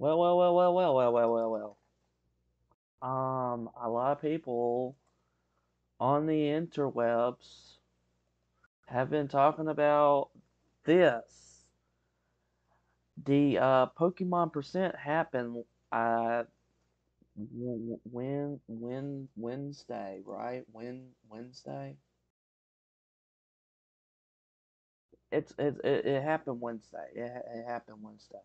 Well. A lot of people on the interwebs have been talking about this. The Pokemon percent happened Wednesday, right? Wednesday. It happened Wednesday. It happened Wednesday.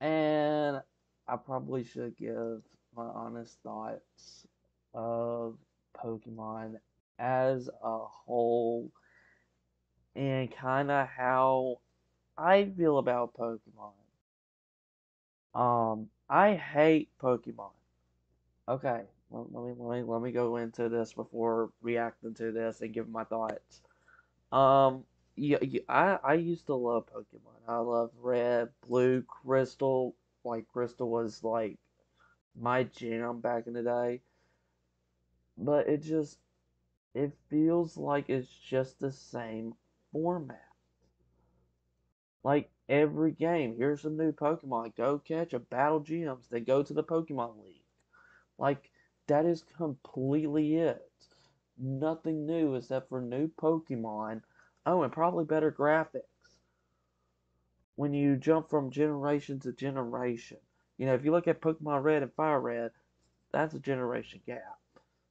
And I probably should give my honest thoughts of Pokemon as a whole and kind of how I feel about Pokemon. I hate Pokemon. Okay, let me go into this before reacting to this and giving my thoughts. Um, I used to love Pokemon. I loved Red, Blue, Crystal. Like Crystal was like my jam back in the day. But it feels like it's just the same format. Like every game, here's a new Pokemon. Go catch a battle gyms, then go to the Pokemon League. Like that is completely it. Nothing new except for new Pokemon. Oh, and probably better graphics. When you jump from generation to generation. If you look at Pokemon Red and Fire Red, that's a generation gap.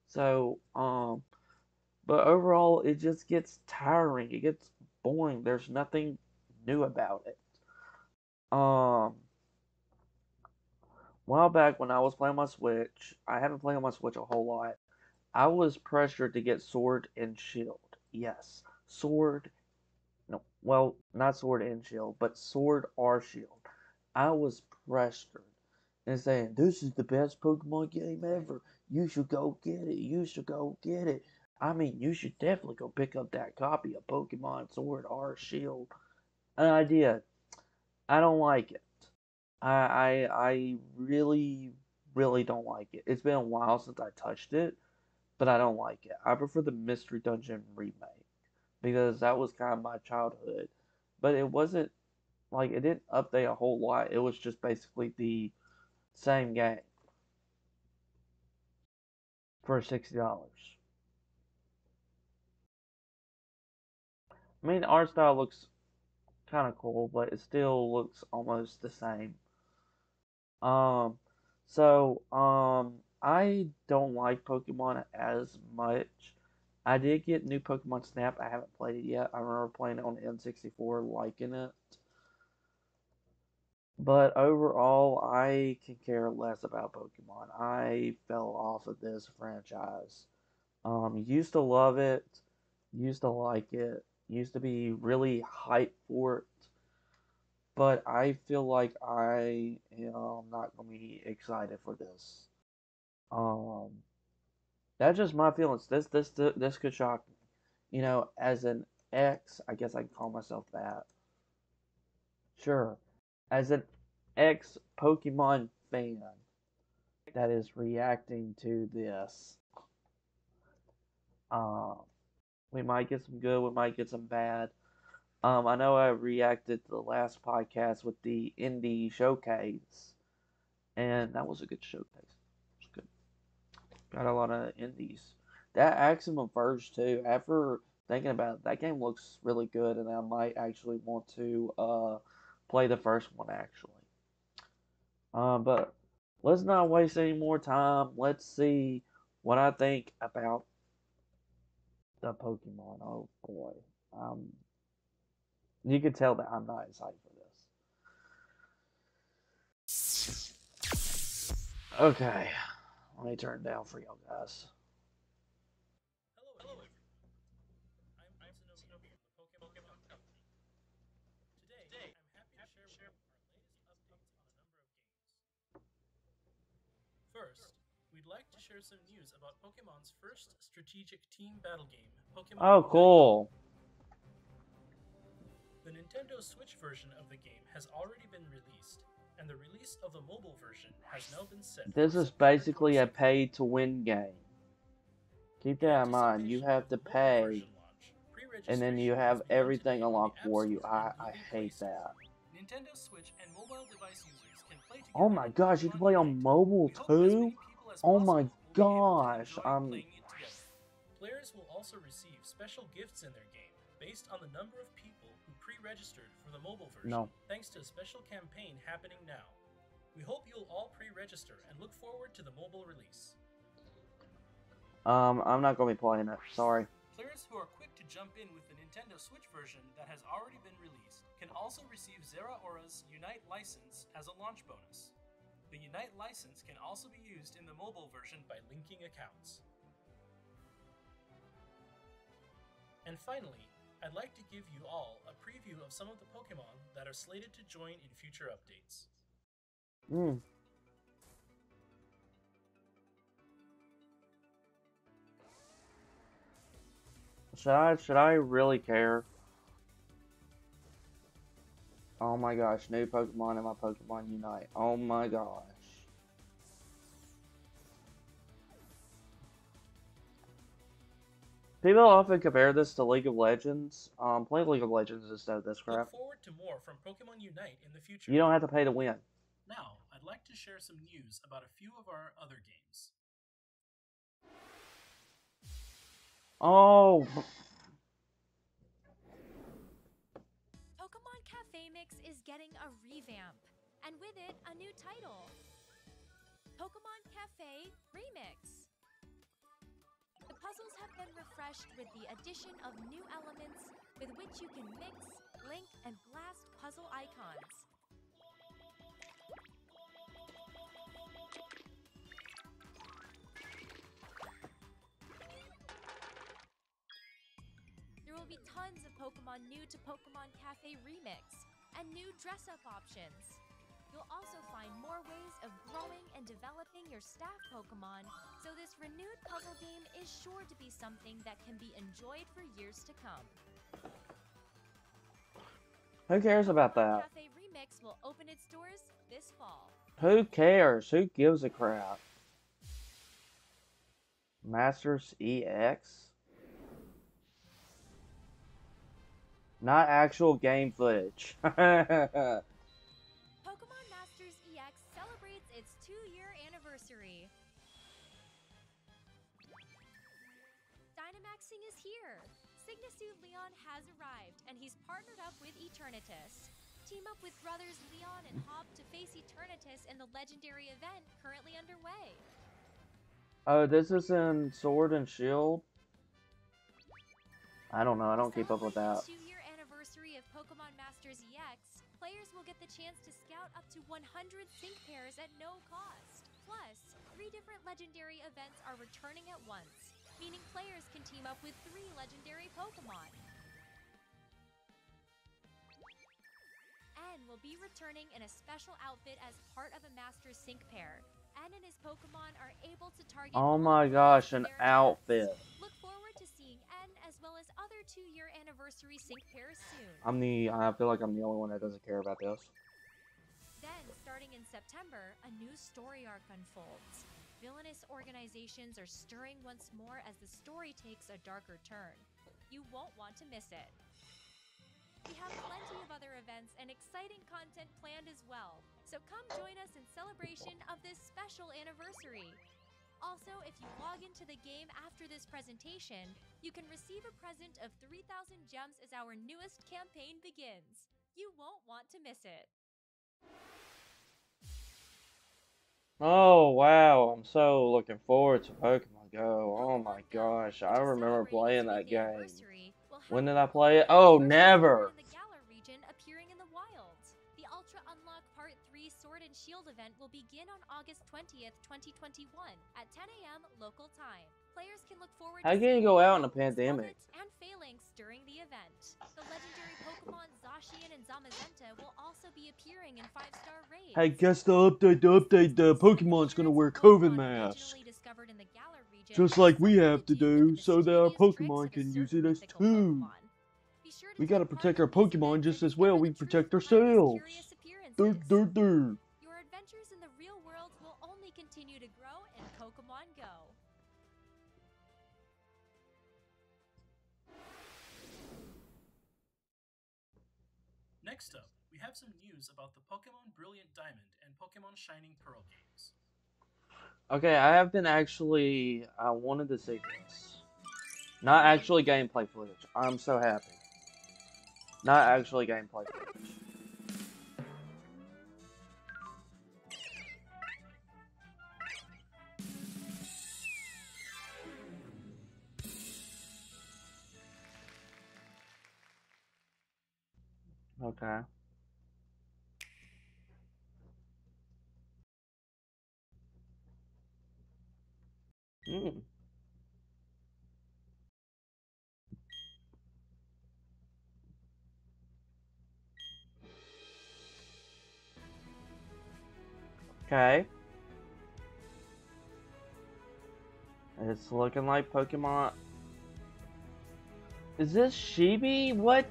So, but overall, it just gets tiring. It gets boring. There's nothing new about it. Um, while back when I was playing my Switch, I haven't played on my Switch a whole lot. I was pressured to get Sword and Shield. Yes, Sword. No, well, not Sword and Shield, but Sword or Shield. I was pressured and saying, "This is the best Pokemon game ever. You should go get it. You should go get it. I mean, you should definitely go pick up that copy of Pokemon Sword or Shield." And I did. I don't like it. I really, really don't like it. It's been a while since I touched it, but I don't like it. I prefer the Mystery Dungeon remake because that was kind of my childhood. But it wasn't like it didn't update a whole lot. It was just basically the same game for $60. I mean, the art style looks kind of cool, but it still looks almost the same. Um, I don't like Pokemon as much. I did get new Pokemon Snap. I haven't played it yet. I remember playing it on N64, liking it. But overall, I can care less about Pokemon. I fell off of this franchise. Used to love it, used to like it, used to be really hyped for it, but I feel like I am not gonna be excited for this. Um, that's just my feelings. This could shock me. As an ex, I guess I can call myself that. Sure, as an ex Pokemon fan that is reacting to this. Um, we might get some good, we might get some bad. I know I reacted to the last podcast with the indie showcase, and that was a good showcase. It was good. Got a lot of indies. That Aximum Verge too. After thinking about it, that game looks really good, and I might actually want to play the first one actually. But let's not waste any more time. Let's see what I think about the Pokemon. Oh boy, um, you can tell that I'm not excited for this. Okay, let me turn it down for y'all guys. Hello everyone, I'm Tsunobi from the Pokemon Company. Today, I'm happy to share with you our latest updates on a number of games. First, we'd like to share some news about Pokemon's first strategic team battle game, Pokemon Oh, Unite. cool. The Nintendo Switch version of the game has already been released, and the release of the mobile version has now been set for This is September basically a 26th. pay to win game. Keep In that in mind. You anticipation have of to the mobile pay, version launch, and then you pre-registration has have begun everything today on the unlocked App for you. Store I, and I Google Play hate Store. that. Nintendo Switch and mobile device users the Oh my internet gosh, you can Pokemon play Unite. on mobile We hope as too? many people as Oh my possible will be able to gosh. enjoy playing it together. Players will also receive special gifts in their game based on the number of people who pre-registered for the mobile version, No. thanks to a special campaign happening now. We hope you'll all pre-register and look forward to the mobile release. I'm not gonna be playing it. Sorry. Players who are quick to jump in with the Nintendo Switch version that has already been released can also receive Zeraora's Unite license as a launch bonus. The Unite license can also be used in the mobile version by linking accounts. And finally, I'd like to give you all a preview of some of the Pokemon that are slated to join in future updates. Hmm. Should I really care? Oh my gosh, new Pokemon in my Pokemon Unite. Oh my gosh. People often compare this to League of Legends. Play League of Legends instead of this Look crap. forward to more from Pokemon Unite in the You future. don't have to pay to win. Now, I'd like to share some news about a few of our other games. Oh, Pokemon Cafe Mix is getting a revamp, and with it, a new title, Pokemon Cafe Remix. The puzzles have been refreshed with the addition of new elements with which you can mix, link, and blast puzzle icons. There will be tons of Pokemon new to Pokemon Cafe Remix, and new dress-up options. You'll also find more ways of growing and developing your staff Pokemon, so this renewed puzzle game is sure to be something that can be enjoyed for years to come. who cares about Pokemon that? Cafe Remix will open its doors this fall. Who cares? Who gives a crap? Masters EX? Not actual game footage. Pokemon Masters EX celebrates its 2-year anniversary. Dynamaxing is here! Signasuit Leon has arrived, and he's partnered up with Eternatus. Team up with brothers Leon and Hop to face Eternatus in the legendary event currently underway. Oh, this is in Sword and Shield? I don't know. I To don't keep up with celebrate that. the 2-year anniversary of Pokemon Masters EX, players will get the chance to scout up to 100 sync pairs at no cost. Plus, 3 different legendary events are returning at once, meaning players can team up with 3 legendary Pokemon. N will be returning in a special outfit as part of a Master Sync pair. N and his Pokemon are able to target Oh all my opponents gosh, in an their outfit. events. Look forward to seeing N as well as other 2-year anniversary sync pairs soon. I feel like I'm the only one that doesn't care about this. Then, starting in September, a new story arc unfolds. Villainous organizations are stirring once more as the story takes a darker turn. You won't want to miss it. We have plenty of other events and exciting content planned as well, so come join us in celebration of this special anniversary. Also, if you log into the game after this presentation, you can receive a present of 3,000 gems as our newest campaign begins. You won't want to miss it. Oh wow, I'm so looking forward to Pokemon Go. Oh my Pokemon Go, gosh, I which is remember celebrating playing its that 5th game. anniversary, will have When did I Pokemon play it? that Oh, were first discovered never! in the Galar region appearing in the wild. The Ultra Unlock Part 3 Sword and Shield event will begin on August 20th, 2021 at 10 a.m. local time. Players can look forward How to can you seeing go out in a Ho-Oh, pandemic? Snorlax, and Phalanx during the event. The legendary Pokemon Zacian and Zamazenta will also be appearing in 5-star raids. Hey, guess the update, the Pokemon's gonna wear COVID mask. Discovered in the Galar region Just have like we something have to do with do, the so that our mischievous tricks Pokemon of a can use certain it as mythical too. Pokemon. Be sure to We take gotta part protect in our this Pokemon event just to as well discover we the truth protect behind these ourselves. curious Dur, appearances. dur, dur. Your adventures in the real world will only continue to grow in Pokemon Go. Next up, we have some news about the Pokemon Brilliant Diamond and Pokemon Shining Pearl games. Okay, I have been actually. I wanted to see this. Not actually gameplay footage. I'm so happy. Not actually gameplay footage. Okay. Mm. Okay. It's looking like Pokemon. Is this Chibi? What?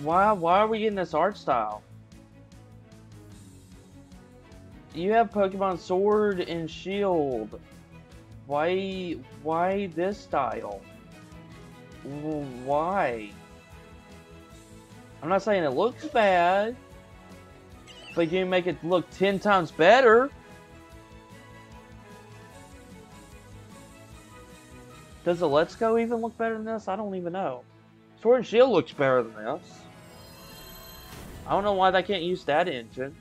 Why are we getting this art style? You have Pokemon Sword and Shield. Why this style? Why? I'm not saying it looks bad, but you make it look 10 times better. Does the Let's Go even look better than this? I don't even know. Sword and Shield looks better than this. I don't know why they can't use that engine.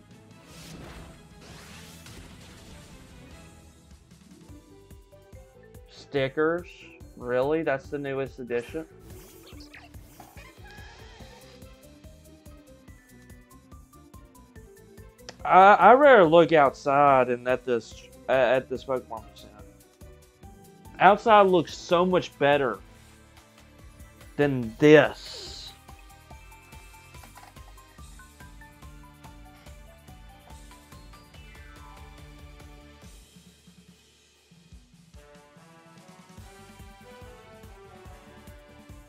Stickers? Really? That's the newest edition? I rather look outside and at this Pokemon Center. Outside looks so much better than this.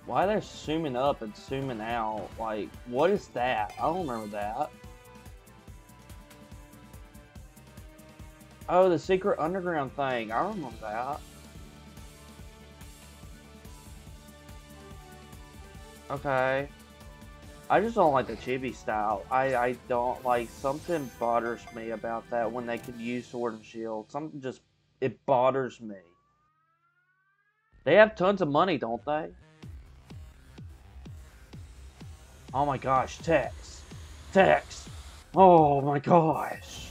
Why they're zooming up and zooming out? Like, what is that? I don't remember that. Oh, the secret underground thing. I remember that. Okay. I just don't like the chibi style. I don't like, something bothers me about that when they could use Sword and Shield. Something just, it bothers me. They have tons of money, don't they? Oh my gosh, text. Text. Oh my gosh.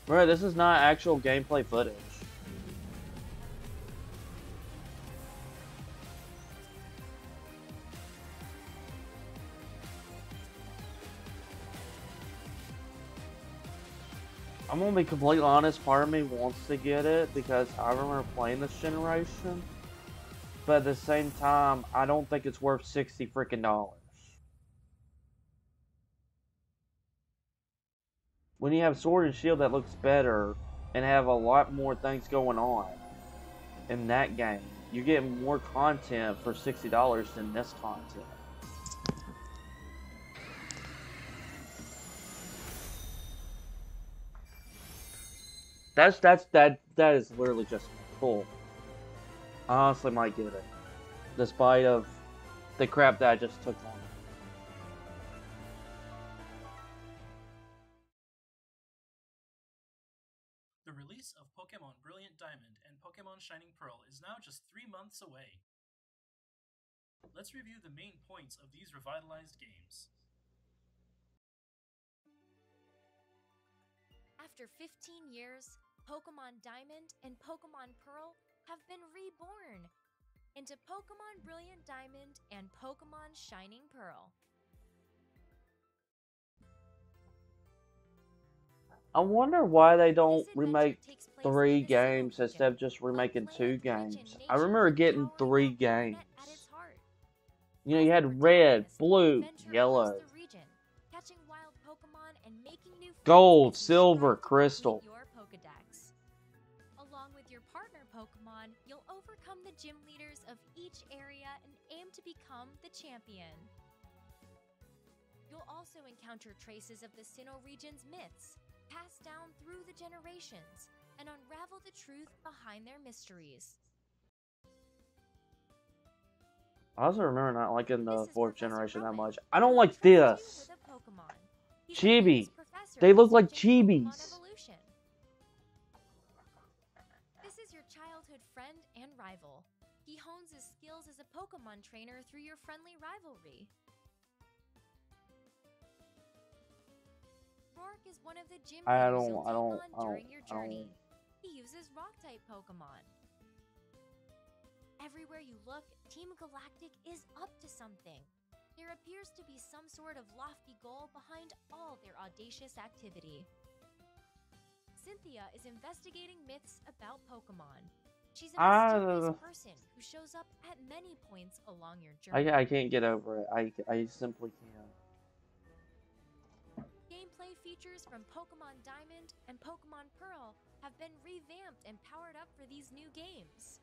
Bro, this is not actual gameplay footage. I'm gonna be completely honest, part of me wants to get it because I remember playing this generation. But at the same time, I don't think it's worth 60 freaking dollars. When you have Sword and Shield that looks better and have a lot more things going on in that game, you get more content for $60 than this content. That is literally just cool. I honestly might get it, despite of the crap that I just took on. The release of Pokemon Brilliant Diamond and Pokemon Shining Pearl is now just 3 months away. Let's review the main points of these revitalized games. After 15 years, Pokemon Diamond and Pokemon Pearl have been reborn into Pokemon Brilliant Diamond and Pokemon Shining Pearl. I wonder why they don't This remake adventure takes place 3 in the Sinnoh games region, instead of just a remaking 2 land rich in games. nature I remember with getting power 3 and games. at its heart. You know, As you the had red, protagonist, blue, adventure yellow, across the region, catching wild Pokemon and making new friends gold, as you silver, strive to crystal. complete your Pokedex. Along with your partner Pokemon, you'll overcome the gym leaders of each area and aim to become the champion. You'll also encounter traces of the Sinnoh region's myths, passed down through the generations, and unravel the truth behind their mysteries. I also remember not liking the This is 4th Professor generation that Rowan, much. I don't who will like trust you this. with a Pokemon. He's a famous Chibi. professor They look like researching Pokemon chibis. evolution. This is your childhood friend and rival. He hones his skills as a Pokemon trainer through your friendly rivalry. Rourke is one of the gym I leaders don't, you'll I take don't, on I don't, during your I don't. journey. He uses Rock-type Pokemon. Everywhere you look, Team Galactic is up to something. There appears to be some sort of lofty goal behind all their audacious activity. Cynthia is investigating myths about Pokemon. She's a mysterious person who shows up at many points along your journey. I can't get over it. I simply can't. Gameplay features from Pokemon Diamond and Pokemon Pearl have been revamped and powered up for these new games.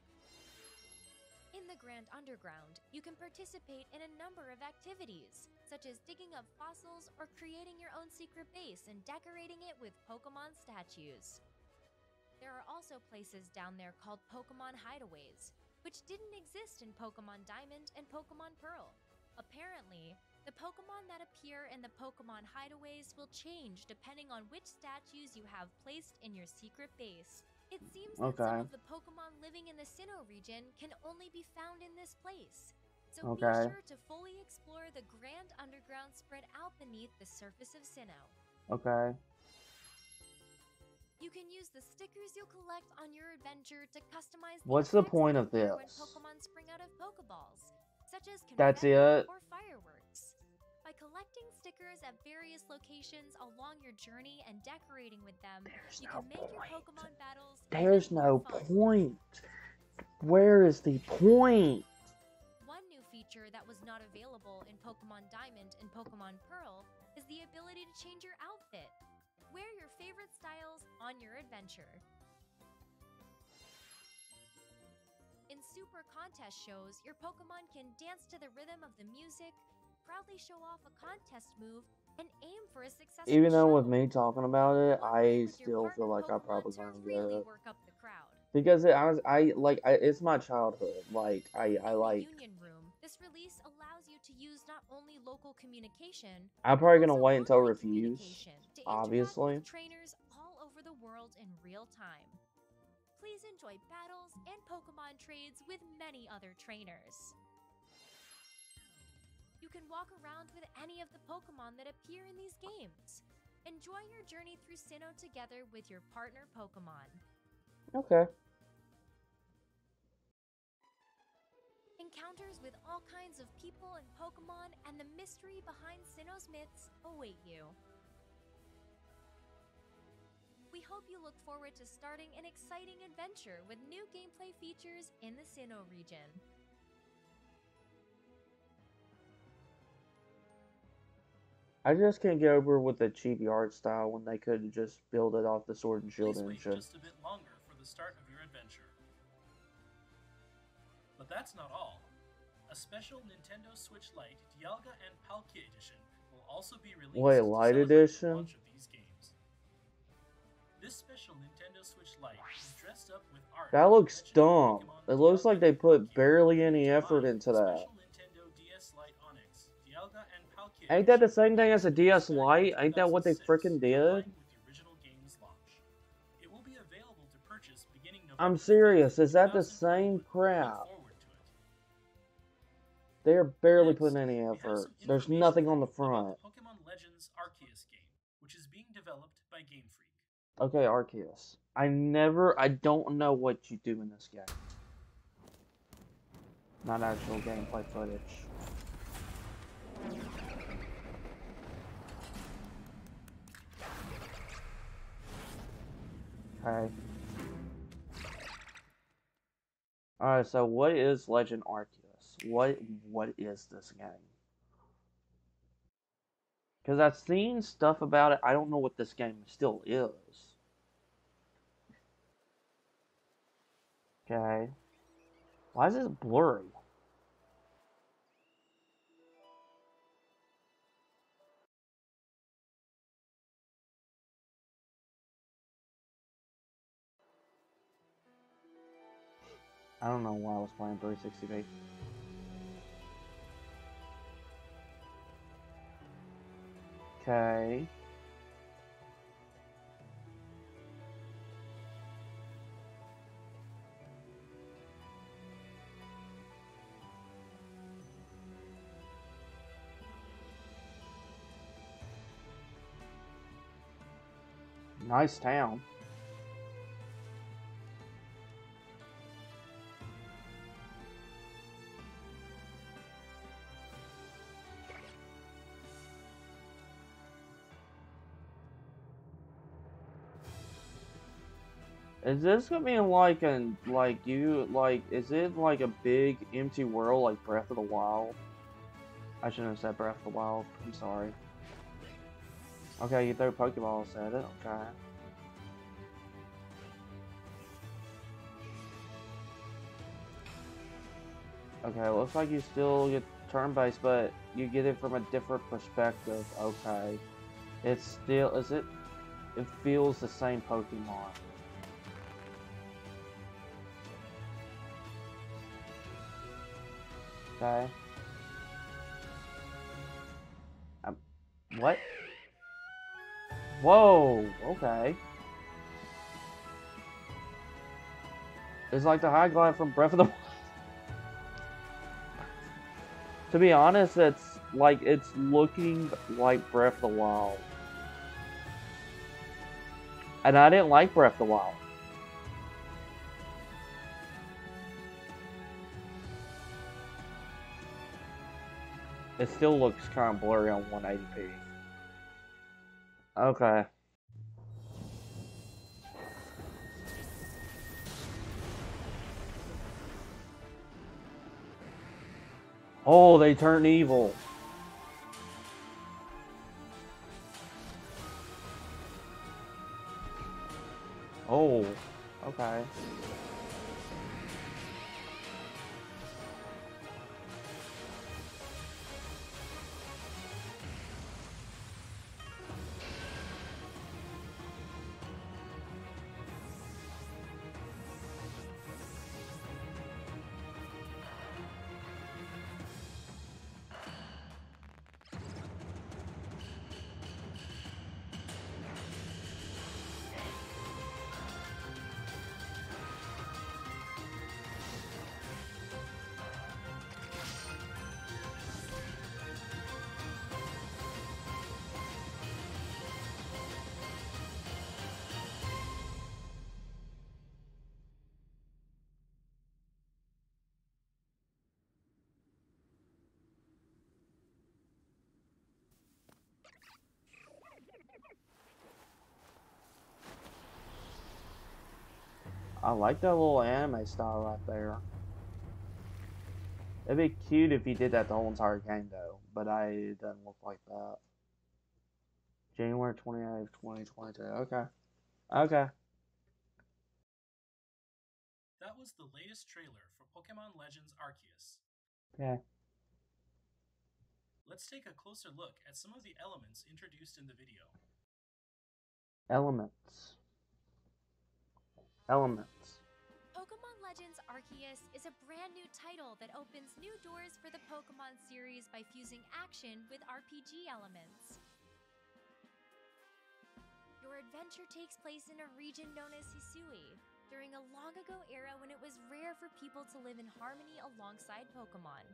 In the Grand Underground, you can participate in a number of activities, such as digging up fossils or creating your own secret base and decorating it with Pokemon statues. There are also places down there called Pokemon Hideaways, which didn't exist in Pokemon Diamond and Pokemon Pearl. Apparently, the Pokemon that appear in the Pokemon Hideaways will change depending on which statues you have placed in your secret base. It seems that some of the Pokemon living in the Sinnoh region can only be found in this place. So be sure to fully explore the Grand Underground spread out beneath the surface of Sinnoh. Okay. You can use the stickers you'll collect on your adventure to customize What's the point of this? when Pokemon spring out of Pokeballs, such as confetti or fireworks. By collecting stickers at various locations along your journey and decorating with them, you can make your Pokemon battles There's no point. Where is the point? One new feature that was not available in Pokemon Diamond and Pokemon Pearl is the ability to change your outfit. Wear your favorite styles on your adventure. In Super Contest shows, your Pokemon can dance to the rhythm of the music, proudly show off a contest move, and aim for a successful Even though with show. me talking about it, I still feel like I'm probably gonna get it. Because it's my childhood. Like I like. Union Room, this release allows you to use not only local communication, I'm probably gonna wait until Refuse, obviously. with trainers all over the world in real time. Please enjoy battles and Pokemon trades with many other trainers. You can walk around with any of the Pokemon that appear in these games. Enjoy your journey through Sinnoh together with your partner Pokemon. Okay. Encounters with all kinds of people and Pokemon and the mystery behind Sinnoh's myths await you. We hope you look forward to starting an exciting adventure with new gameplay features in the Sinnoh region. I just can't get over with the chibi art style when they could just build it off the Sword and Shield engine. Please wait just a bit longer for the start of your adventure. But that's not all. A special Nintendo Switch Lite Dialga and Palkia edition will also be released Wait, Lite edition? the launch of these games. This special Nintendo Switch Lite is dressed up with art. That looks dumb. It looks like they put barely any effort into that. Ain't that the same thing as a DS Lite? Ain't that what they freaking did? I'm serious. Is that the same crap? They're barely putting any effort. There's nothing on the front. Pokemon Legends Arceus game, which is being developed by Game Freak. Okay, Arceus. I don't know what you do in this game. Not actual gameplay footage. Okay. Alright, so what is Legend Arceus? What is this game? Because I've seen stuff about it, I don't know what this game still is. Okay. Why is this blurry? I don't know why I was playing 360p. Okay. Nice town. Is this gonna be like is it like a big empty world like Breath of the Wild? I shouldn't have said Breath of the Wild. I'm sorry. Okay, you throw Pokeballs at it. Okay. Okay, looks like you still get turn-based, but you get it from a different perspective. Okay. It's still, it feels the same Pokemon. Okay. Um, what? Whoa, okay. It's like the high glide from Breath of the Wild. To be honest, it's looking like Breath of the Wild. And I didn't like Breath of the Wild. It still looks kind of blurry on 180p. Okay. Oh, they turn evil. Oh, okay. I like that little anime style right there. It'd be cute if he did that the whole entire game, though. But it doesn't look like that. January 28th, 2022. Okay. Okay. That was the latest trailer for Pokemon Legends Arceus. Okay. Let's take a closer look at some of the elements introduced in the video. Elements. Elements. Pokemon Legends Arceus is a brand new title that opens new doors for the Pokemon series by fusing action with RPG elements. Your adventure takes place in a region known as Hisui, during a long ago era when it was rare for people to live in harmony alongside Pokemon.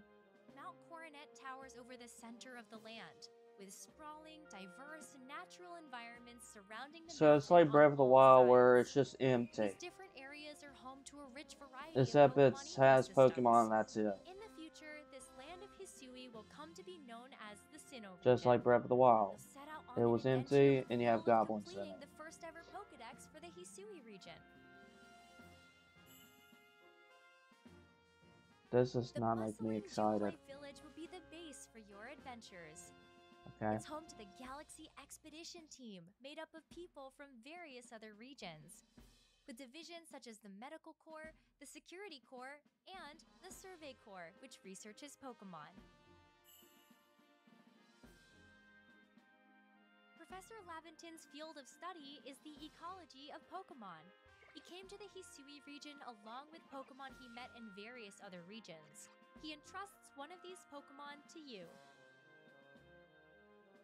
Mount Coronet towers over the center of the land, with sprawling, diverse, natural environments surrounding the So it's mountain like on Breath of the all Wild where sides. it's just empty. These different areas are home to a rich variety of Except it Pokemon has Pokemon ecosystems. and that's it. In the future, this land of Hisui will come to be known as the Sinnoh Just region. like Breath of the Wild. You'll set out on It an was adventure empty and you have full of goblins in completing it. the first ever Pokedex for the Hisui region. This does The not make me bustling excited. Jubilife Village will be the base for your adventures. Okay. It's home to the Galaxy Expedition Team, made up of people from various other regions, with divisions such as the Medical Corps, the Security Corps, and the Survey Corps, which researches Pokemon. Professor Laventon's field of study is the ecology of Pokemon. He came to the Hisui region along with Pokemon he met in various other regions. He entrusts one of these Pokemon to you.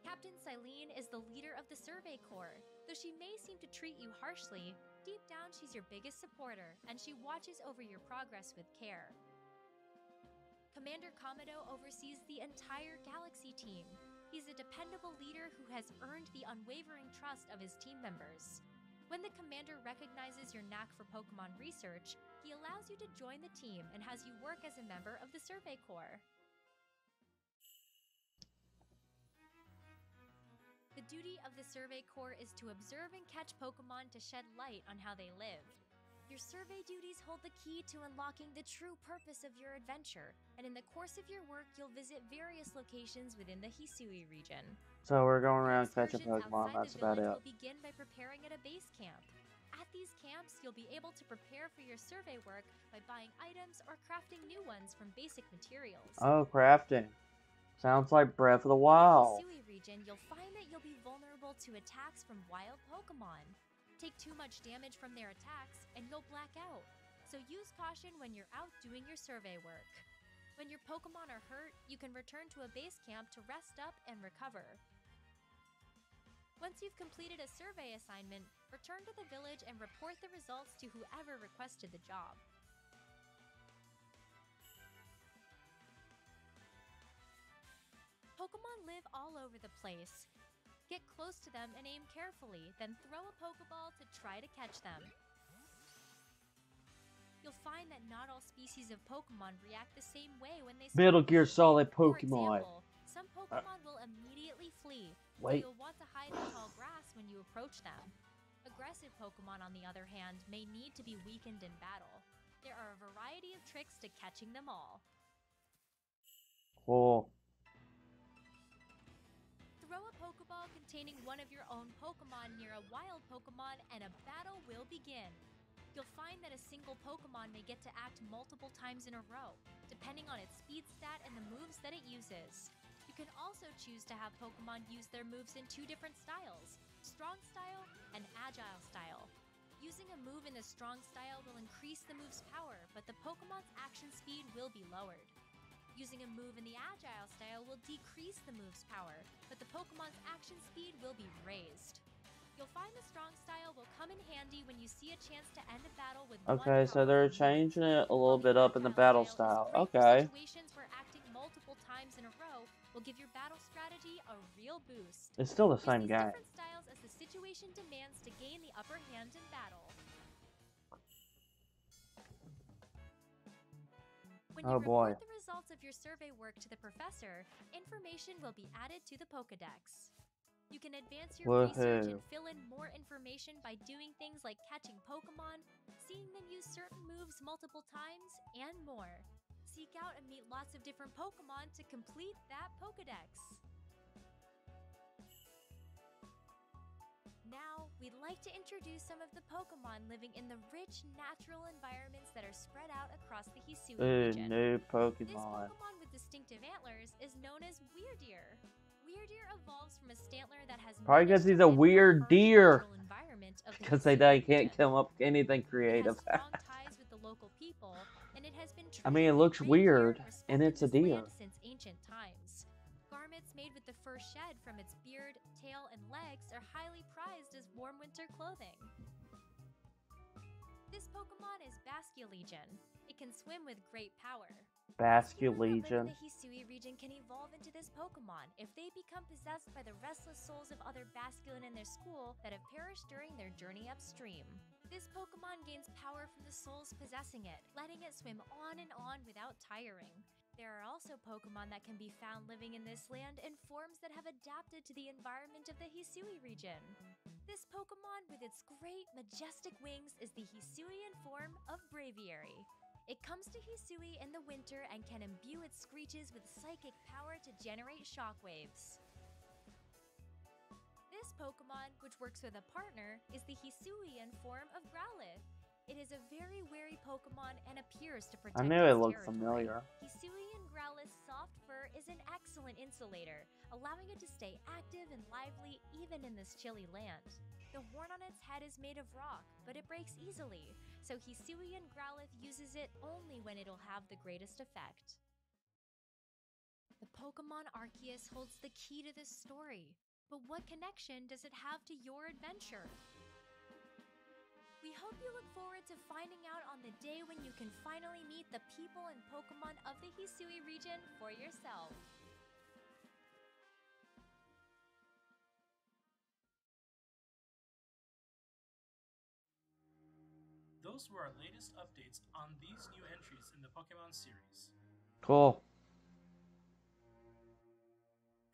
Captain Silene is the leader of the Survey Corps. Though she may seem to treat you harshly, deep down she's your biggest supporter, and she watches over your progress with care. Commander Kamado oversees the entire Galaxy team. He's a dependable leader who has earned the unwavering trust of his team members. When the commander recognizes your knack for Pokemon research, he allows you to join the team and has you work as a member of the Survey Corps. The duty of the Survey Corps is to observe and catch Pokemon to shed light on how they live. Your survey duties hold the key to unlocking the true purpose of your adventure, and in the course of your work, you'll visit various locations within the Hisui region. So we're going around catching Excursions Pokemon, outside that's the about village it. will begin by preparing at a base camp. At these camps, you'll be able to prepare for your survey work by buying items or crafting new ones from basic materials. Oh, crafting. Sounds like Breath of the In Wild. the Hisui region, you'll find that you'll be vulnerable to attacks from wild Pokemon. Take too much damage from their attacks, and you'll black out. So use caution when you're out doing your survey work. When your Pokemon are hurt, you can return to a base camp to rest up and recover. Once you've completed a survey assignment, return to the village and report the results to whoever requested the job. Pokemon live all over the place. Get close to them and aim carefully, then throw a Pokeball to try to catch them. You'll find that not all species of Pokemon react the same way when they Metal spawn. Gear Solid For Pokemon. example, some Pokemon will immediately flee, so Wait. you'll want to hide in tall grass when you approach them. Aggressive Pokemon, on the other hand, may need to be weakened in battle. There are a variety of tricks to catching them all. Cool. Throw a Pokeball containing one of your own Pokemon near a wild Pokemon and a battle will begin. You'll find that a single Pokemon may get to act multiple times in a row, depending on its speed stat and the moves that it uses. You can also choose to have Pokemon use their moves in two different styles, Strong Style and Agile Style. Using a move in the Strong Style will increase the move's power, but the Pokemon's action speed will be lowered. Using a move in the Agile Style will decrease the move's power, but the Pokemon's action speed will be raised. You'll find the Strong Style will come in handy when you see a chance to end a battle with Okay, one so they're powerful move. changing it a While little bit up in the Agile battle is style. great for Okay. situations where acting multiple times in a row will give your battle strategy a real boost. It's still the Use same these game. different styles as the situation demands to gain the upper hand in battle. When you Oh boy. report the results of your survey work to the professor, information will be added to the Pokédex. You can advance your research and Woohoo. fill in more information by doing things like catching Pokemon, seeing them use certain moves multiple times, and more. Seek out and meet lots of different Pokemon to complete that Pokédex. Now, we'd like to introduce some of the Pokemon living in the rich, natural environments that are spread out across the Hisui Ooh, region. new This Pokemon. Pokemon with distinctive antlers is known as Weirdeer. Weirdeer evolves from a Stantler that has Probably managed 'cause he's to a live in the weird harsh deer. natural environment of the Because they Hisui can't region. come up with anything It has creative. strong ties with the local people, and it has been I mean, it treated with looks great weird, care and it's a respected this deer. land since ancient times. Garments made with the fur shed from its beard, tail, and legs are highly prized as warm winter clothing. This Pokemon is Basculegion. It can swim with great power. Basculen that live in Basculegion. the Hisui region can evolve into this Pokemon if they become possessed by the restless souls of other Basculen in their school that have perished during their journey upstream. This Pokemon gains power from the souls possessing it, letting it swim on and on without tiring. There are also Pokemon that can be found living in this land in forms that have adapted to the environment of the Hisui region. This Pokemon with its great, majestic wings is the Hisuian form of Braviary. It comes to Hisui in the winter and can imbue its screeches with psychic power to generate shockwaves. This Pokemon, which works with a partner, is the Hisuian form of Growlithe. It is a very wary Pokemon and appears to protect I knew it its looked territory. familiar. Hisuian Growlithe's soft fur is an excellent insulator, allowing it to stay active and lively even in this chilly land. The horn on its head is made of rock, but it breaks easily, so Hisuian Growlithe uses it only when it'll have the greatest effect. The Pokemon Arceus holds the key to this story, but what connection does it have to your adventure? We hope you look forward to finding out on the day when you can finally meet the people and Pokemon of the Hisui region for yourself. Those were our latest updates on these new entries in the Pokemon series. Cool.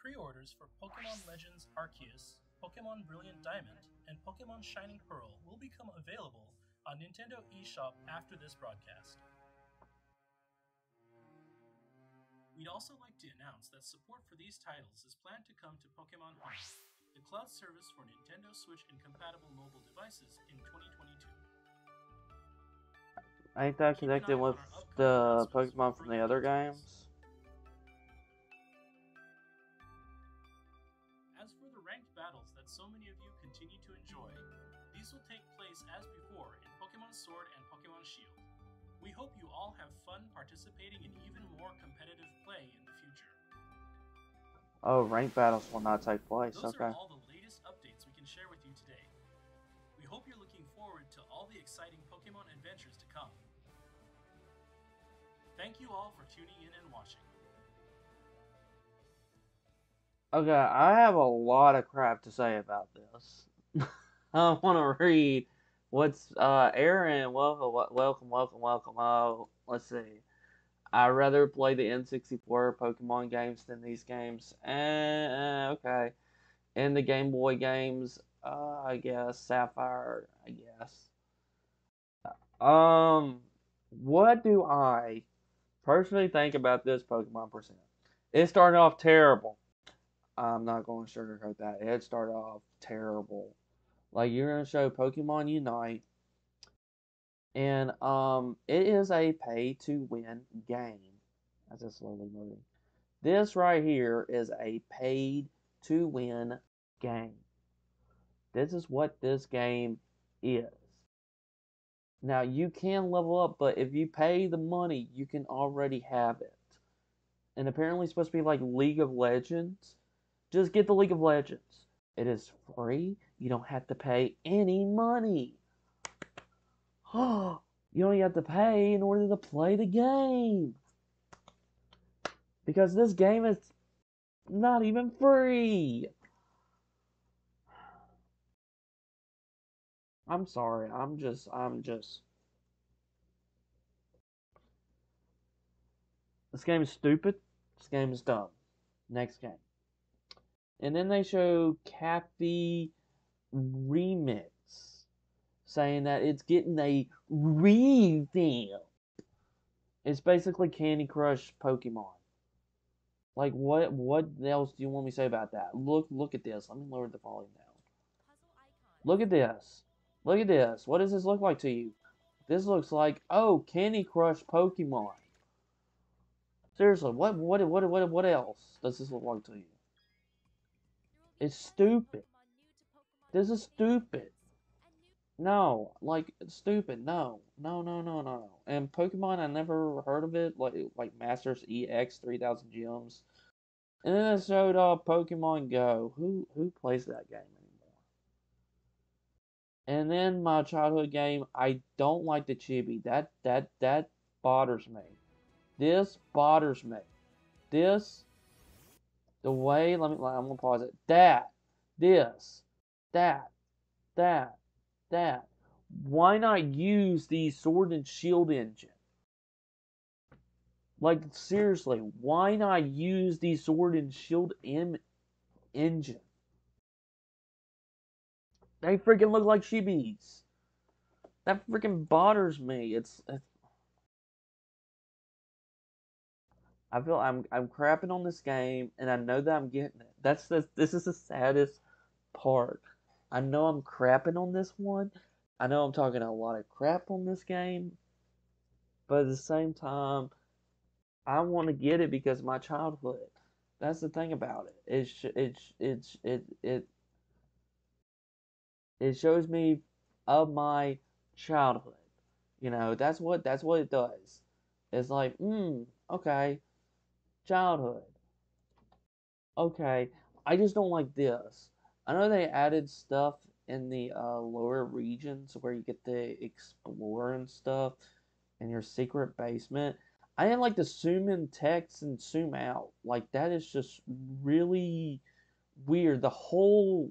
Pre-orders for Pokemon Legends Arceus, Pokemon Brilliant Diamond, and Pokemon Shining Pearl will become available on Nintendo eShop after this broadcast. We'd also like to announce that support for these titles is planned to come to Pokemon Home, the cloud service for Nintendo Switch and compatible mobile devices in 2022. Ain't that Keep an connected eye with on our upcoming the announcements for Pokemon from the further other details. games? As for the ranked battles that so many of you continue to enjoy, these will take place as before in Pokemon Sword and Pokemon Shield. We hope you all have fun participating in even more competitive play in the future. Oh, ranked battles will not take place. Those Okay. are all the latest updates we can share with you today. We hope you're looking forward to all the exciting Pokemon adventures to come. Thank you all for tuning in and watching. Okay, I have a lot of crap to say about this. I want to read what's Aaron. Welcome. Oh, let's see. I rather play the N64 Pokemon games than these games. Okay. And the Game Boy games, I guess Sapphire, I guess. Um, what do I personally think about this Pokemon Present? It started off terrible. I'm not going to sugarcoat that. It started off terrible. Like you're going to show Pokemon Unite, and it is a pay to win game. As it's slowly moving. This right here is a paid to win game. This is what this game is. Now you can level up, but if you pay the money, you can already have it. And apparently it's supposed to be like League of Legends. Just get the League of Legends. It is free. You don't have to pay any money. You only have to pay in order to play the game. Because this game is not even free. I'm sorry. I'm just. This game is stupid. This game is dumb. Next game. And then they show Kathy Remix saying that it's getting a revamp. It's basically Candy Crush Pokemon. Like what else do you want me to say about that? Look at this. Let me lower the volume down. Look at this. Look at this. What does this look like to you? This looks like Candy Crush Pokemon. Seriously, what else does this look like to you? It's stupid. This is stupid. No, like it's stupid. No. And Pokemon, I never heard of it. Like Masters EX 3000 gems. And then it showed Pokemon Go. Who plays that game anymore? And then my childhood game. I don't like the chibi. That bothers me. This bothers me. This the way. I'm gonna pause it. This, that, that, that. Why not use the Sword and Shield engine? Like, seriously, why not use the Sword and Shield engine? They freaking look like chibis. That freaking bothers me. I feel I'm crapping on this game, and I know that I'm getting it. This is the saddest part. I know I'm crapping on this one. I know I'm talking a lot of crap on this game, but at the same time, I want to get it because of my childhood. That's the thing about it. It shows me of my childhood. That's what it does. It's like, okay, childhood. Okay, I just don't like this. I know they added stuff in the lower regions where you get to explore and stuff in your secret basement. I didn't like to zoom in text and zoom out. Like that is just really weird. The whole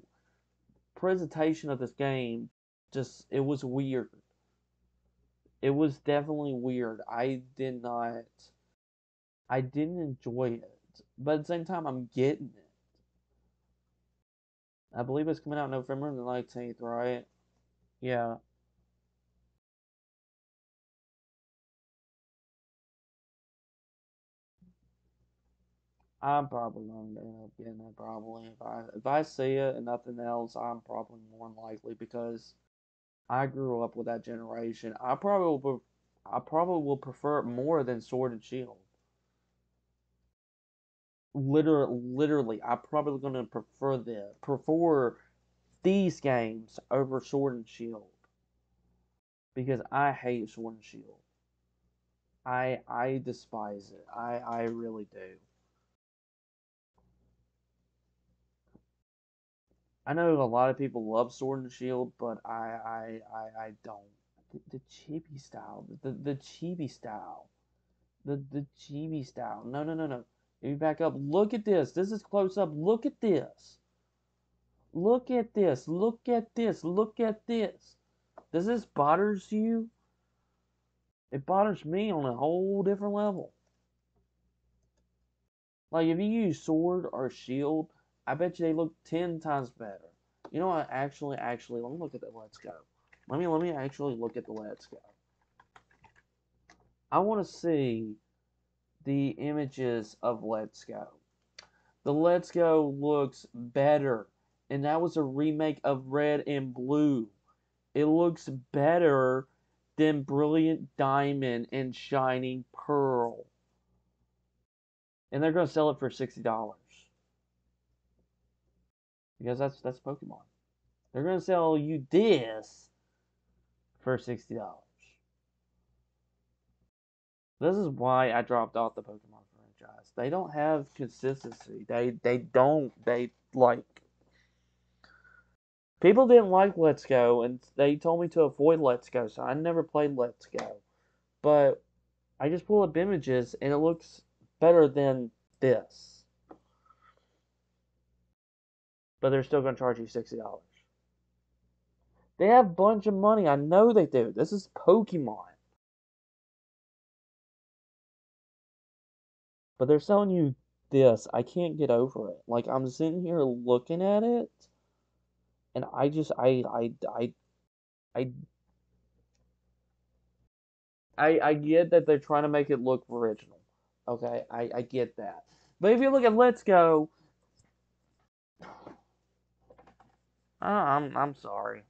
presentation of this game just it was weird. It was definitely weird. I didn't enjoy it. But at the same time I'm getting it. I believe it's coming out November the 19th, right? Yeah, I'm probably going to end up getting it probably. If I see it and nothing else, I'm probably more than likely because I grew up with that generation. I probably will prefer it more than Sword and Shield. Literally, I'm probably gonna prefer these games over Sword and Shield because I hate Sword and Shield. I despise it. I really do. I know a lot of people love Sword and Shield, but I don't. The chibi style, the chibi style, the chibi style. No, no, no, no. Let me back up. Look at this. This is close up. Look at this. Look at this. Look at this. Look at this. Does this bothers you? It bothers me on a whole different level. Like if you use sword or shield, I bet you they look 10 times better. You know what? Actually, let me look at the Let's Go. Let me actually look at the Let's Go. I want to see the images of Let's Go. The Let's Go looks better, and that was a remake of Red and Blue. It looks better than Brilliant Diamond and Shining Pearl, and they're gonna sell it for $60 because that's Pokemon. They're gonna sell you this for $60. This is why I dropped off the Pokemon franchise. They don't have consistency. They don't. They like people didn't like Let's Go, and they told me to avoid Let's Go, so I never played Let's Go. But I just pull up images, and it looks better than this. But they're still gonna charge you $60. They have a bunch of money. I know they do. This is Pokemon. But they're selling you this. I can't get over it. Like I'm sitting here looking at it, and I just I I get that they're trying to make it look original. Okay, I get that. But if you look at Let's Go, I'm sorry.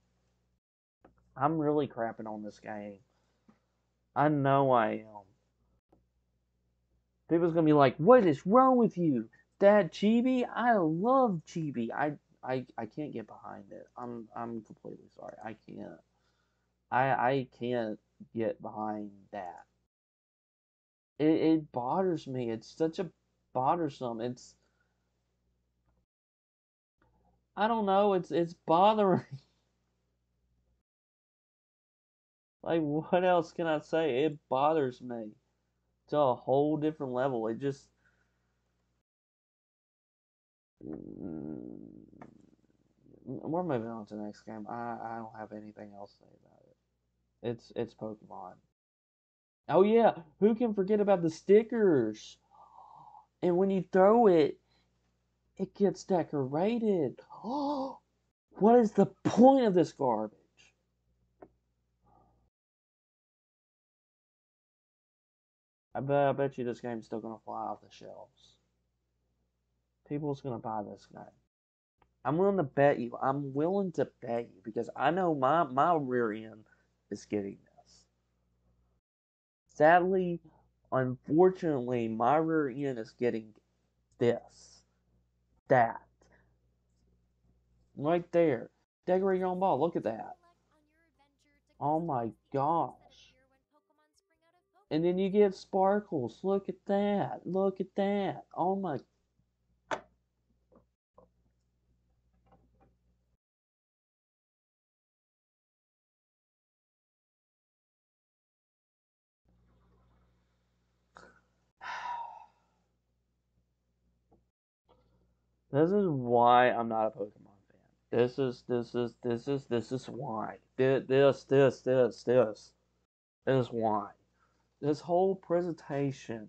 I'm really crapping on this game. I know I am. People's gonna be like, "What is wrong with you, Dad? Chibi? I love Chibi. I can't get behind it. I'm completely sorry. I can't. I can't get behind that. It bothers me. It's such a bothersome. I don't know. It's bothering. Like what else can I say? It bothers me to a whole different level. It just we're moving on to the next game. I don't have anything else to say about it. It's Pokemon. Oh yeah, who can forget about the stickers? And when you throw it, it gets decorated. Oh, what is the point of this garbage? I bet you this game's still gonna fly off the shelves. People's gonna buy this game. I'm willing to bet you. I'm willing to bet you because I know my rear end is getting this. Sadly, unfortunately, my rear end is getting this, that, right there. Decorate your own ball. Look at that. Oh my gosh. And then you get sparkles. Look at that. Look at that. Oh my. This is why I'm not a Pokemon fan. This is why. This is why. This whole presentation,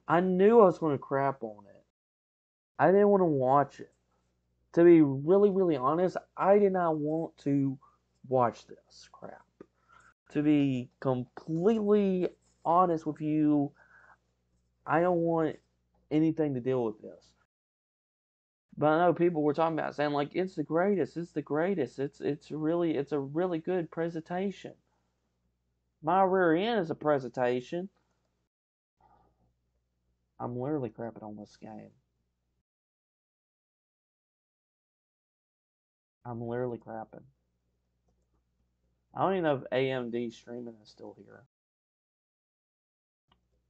I knew I was going to crap on it. I didn't want to watch it. To be really, really honest, I did not want to watch this crap. To be completely honest with you, I don't want anything to deal with this. But I know people were talking about it, saying like it's the greatest, it's the greatest, it's a really good presentation. My rear end is a presentation. I'm literally crapping on this game. I'm literally crapping. I don't even know if AMD streaming is still here.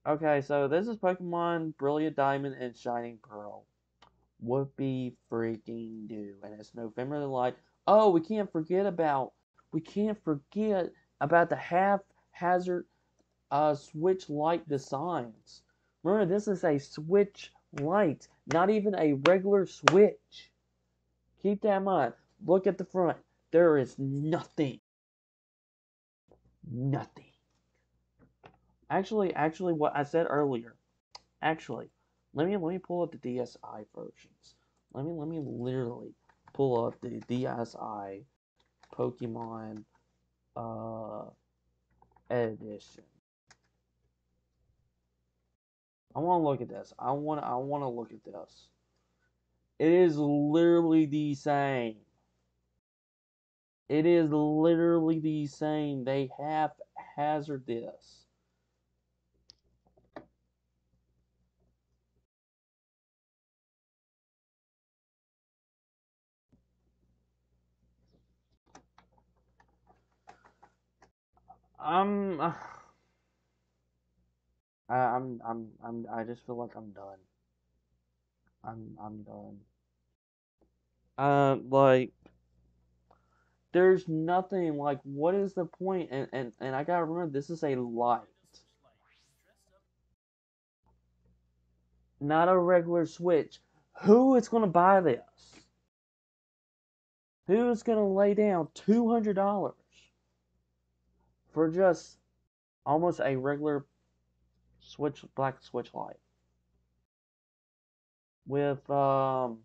Okay, so this is Pokemon Brilliant Diamond and Shining Pearl. Whoopie freaking do. And it's November the Light. Oh, we can't forget about the haphazard switch light designs. Remember, this is a switch light, not even a regular switch. Keep that in mind. Look at the front. There is nothing. Nothing. Actually, what I said earlier. Actually, let me pull up the DSi versions. Let me literally pull up the DSi Pokemon uh edition. I want to look at this. I want to look at this. It is literally the same. It is literally the same. They haphazard this. I'm I just feel like I'm done. I'm done. Like there's nothing like what is the point? And I gotta remember this is a light, not a regular Switch. Who is gonna buy this? Who's gonna lay down $200 for just almost a regular Switch black Switch light with it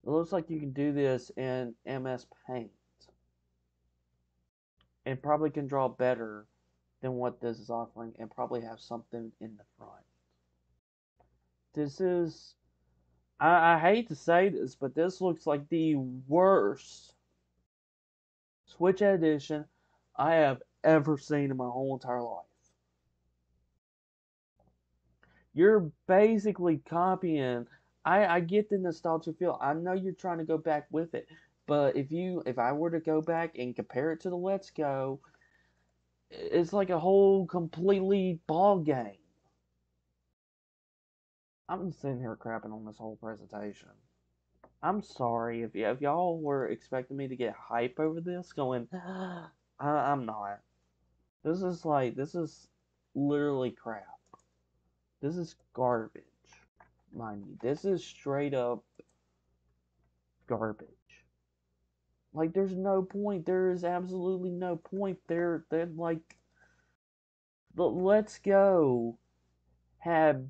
looks like you can do this in MS Paint and probably can draw better than what this is offering and probably have something in the front. This is I hate to say this, but this looks like the worst Switch edition I have ever seen in my whole entire life. You're basically copying. I get the nostalgia feel. I know you're trying to go back with it, but if I were to go back and compare it to the Let's Go, it's like a whole completely ball game. I'm sitting here crapping on this whole presentation. I'm sorry if y'all were expecting me to get hype over this, going, I'm not. This is literally crap. This is garbage, mind you. This is straight up garbage. Like there's no point. There is absolutely no point. They're like the Let's Go had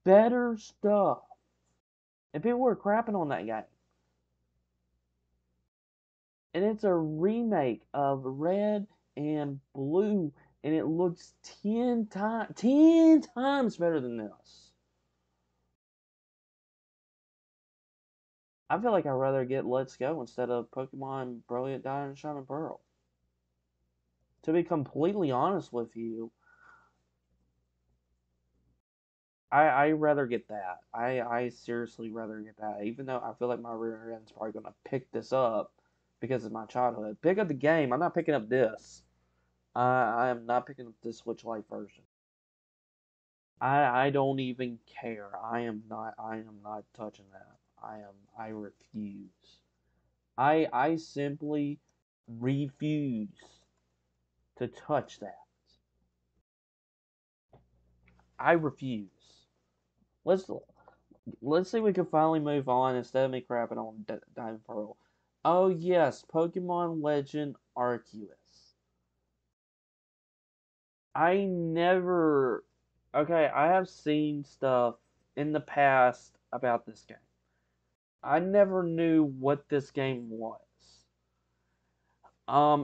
better stuff, and people were crapping on that guy. And it's a remake of Red and Blue, and it looks 10 times better than this. I feel like I'd rather get Let's Go instead of Pokemon Brilliant Diamond and Shining Pearl. To be completely honest with you, I rather get that. I seriously rather get that. Even though I feel like my rear end's probably gonna pick this up because of my childhood. Pick up the game. I'm not picking up this. I am not picking up this Switch Lite version. I don't even care. I am not touching that. I refuse. I simply refuse to touch that. I refuse. Let's let's see if we can finally move on instead of me crapping on Diamond Pearl. Oh yes, Pokemon Legend Arceus. I never. Okay, I have seen stuff in the past about this game. I never knew what this game was.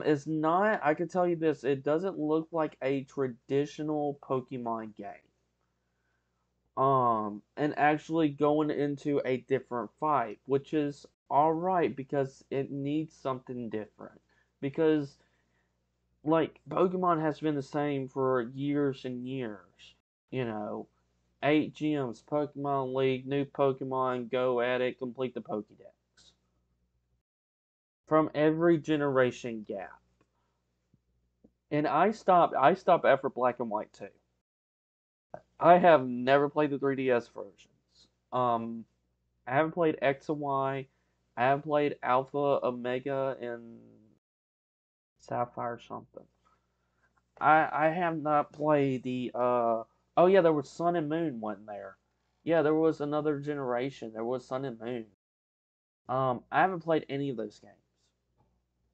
It's not. I can tell you this. It doesn't look like a traditional Pokemon game. And actually going into a different fight, which is alright because it needs something different. Because, like, Pokemon has been the same for years and years. You know, 8 gyms, Pokemon League, new Pokemon, go at it, complete the Pokédex. From every generation gap. And I stopped after Black and White too. I have never played the 3DS versions. I haven't played X and Y. I haven't played Alpha, Omega, and Sapphire something. I have not played the oh yeah, there was Sun and Moon wasn't there. Yeah, there was another generation. There was Sun and Moon. I haven't played any of those games.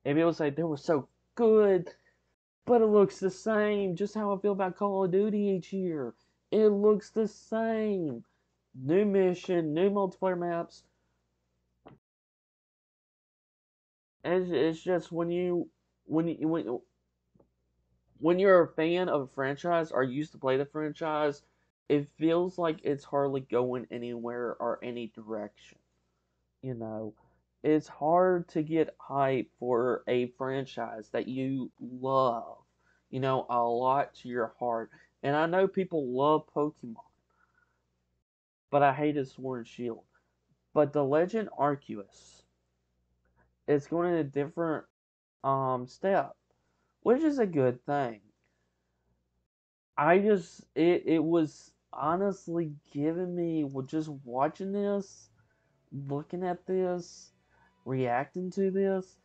And people say they were so good, but it looks the same. Just how I feel about Call of Duty each year. It looks the same. New mission, new multiplayer maps. It's just when you when you're a fan of a franchise or used to play the franchise, it feels like it's hardly going anywhere or any direction. You know, it's hard to get hype for a franchise that you love, a lot to your heart. And I know people love Pokemon, but I hated Sword and Shield. But the Legend Arceus is going in a different step, which is a good thing. It was honestly giving me just watching this, looking at this, reacting to this,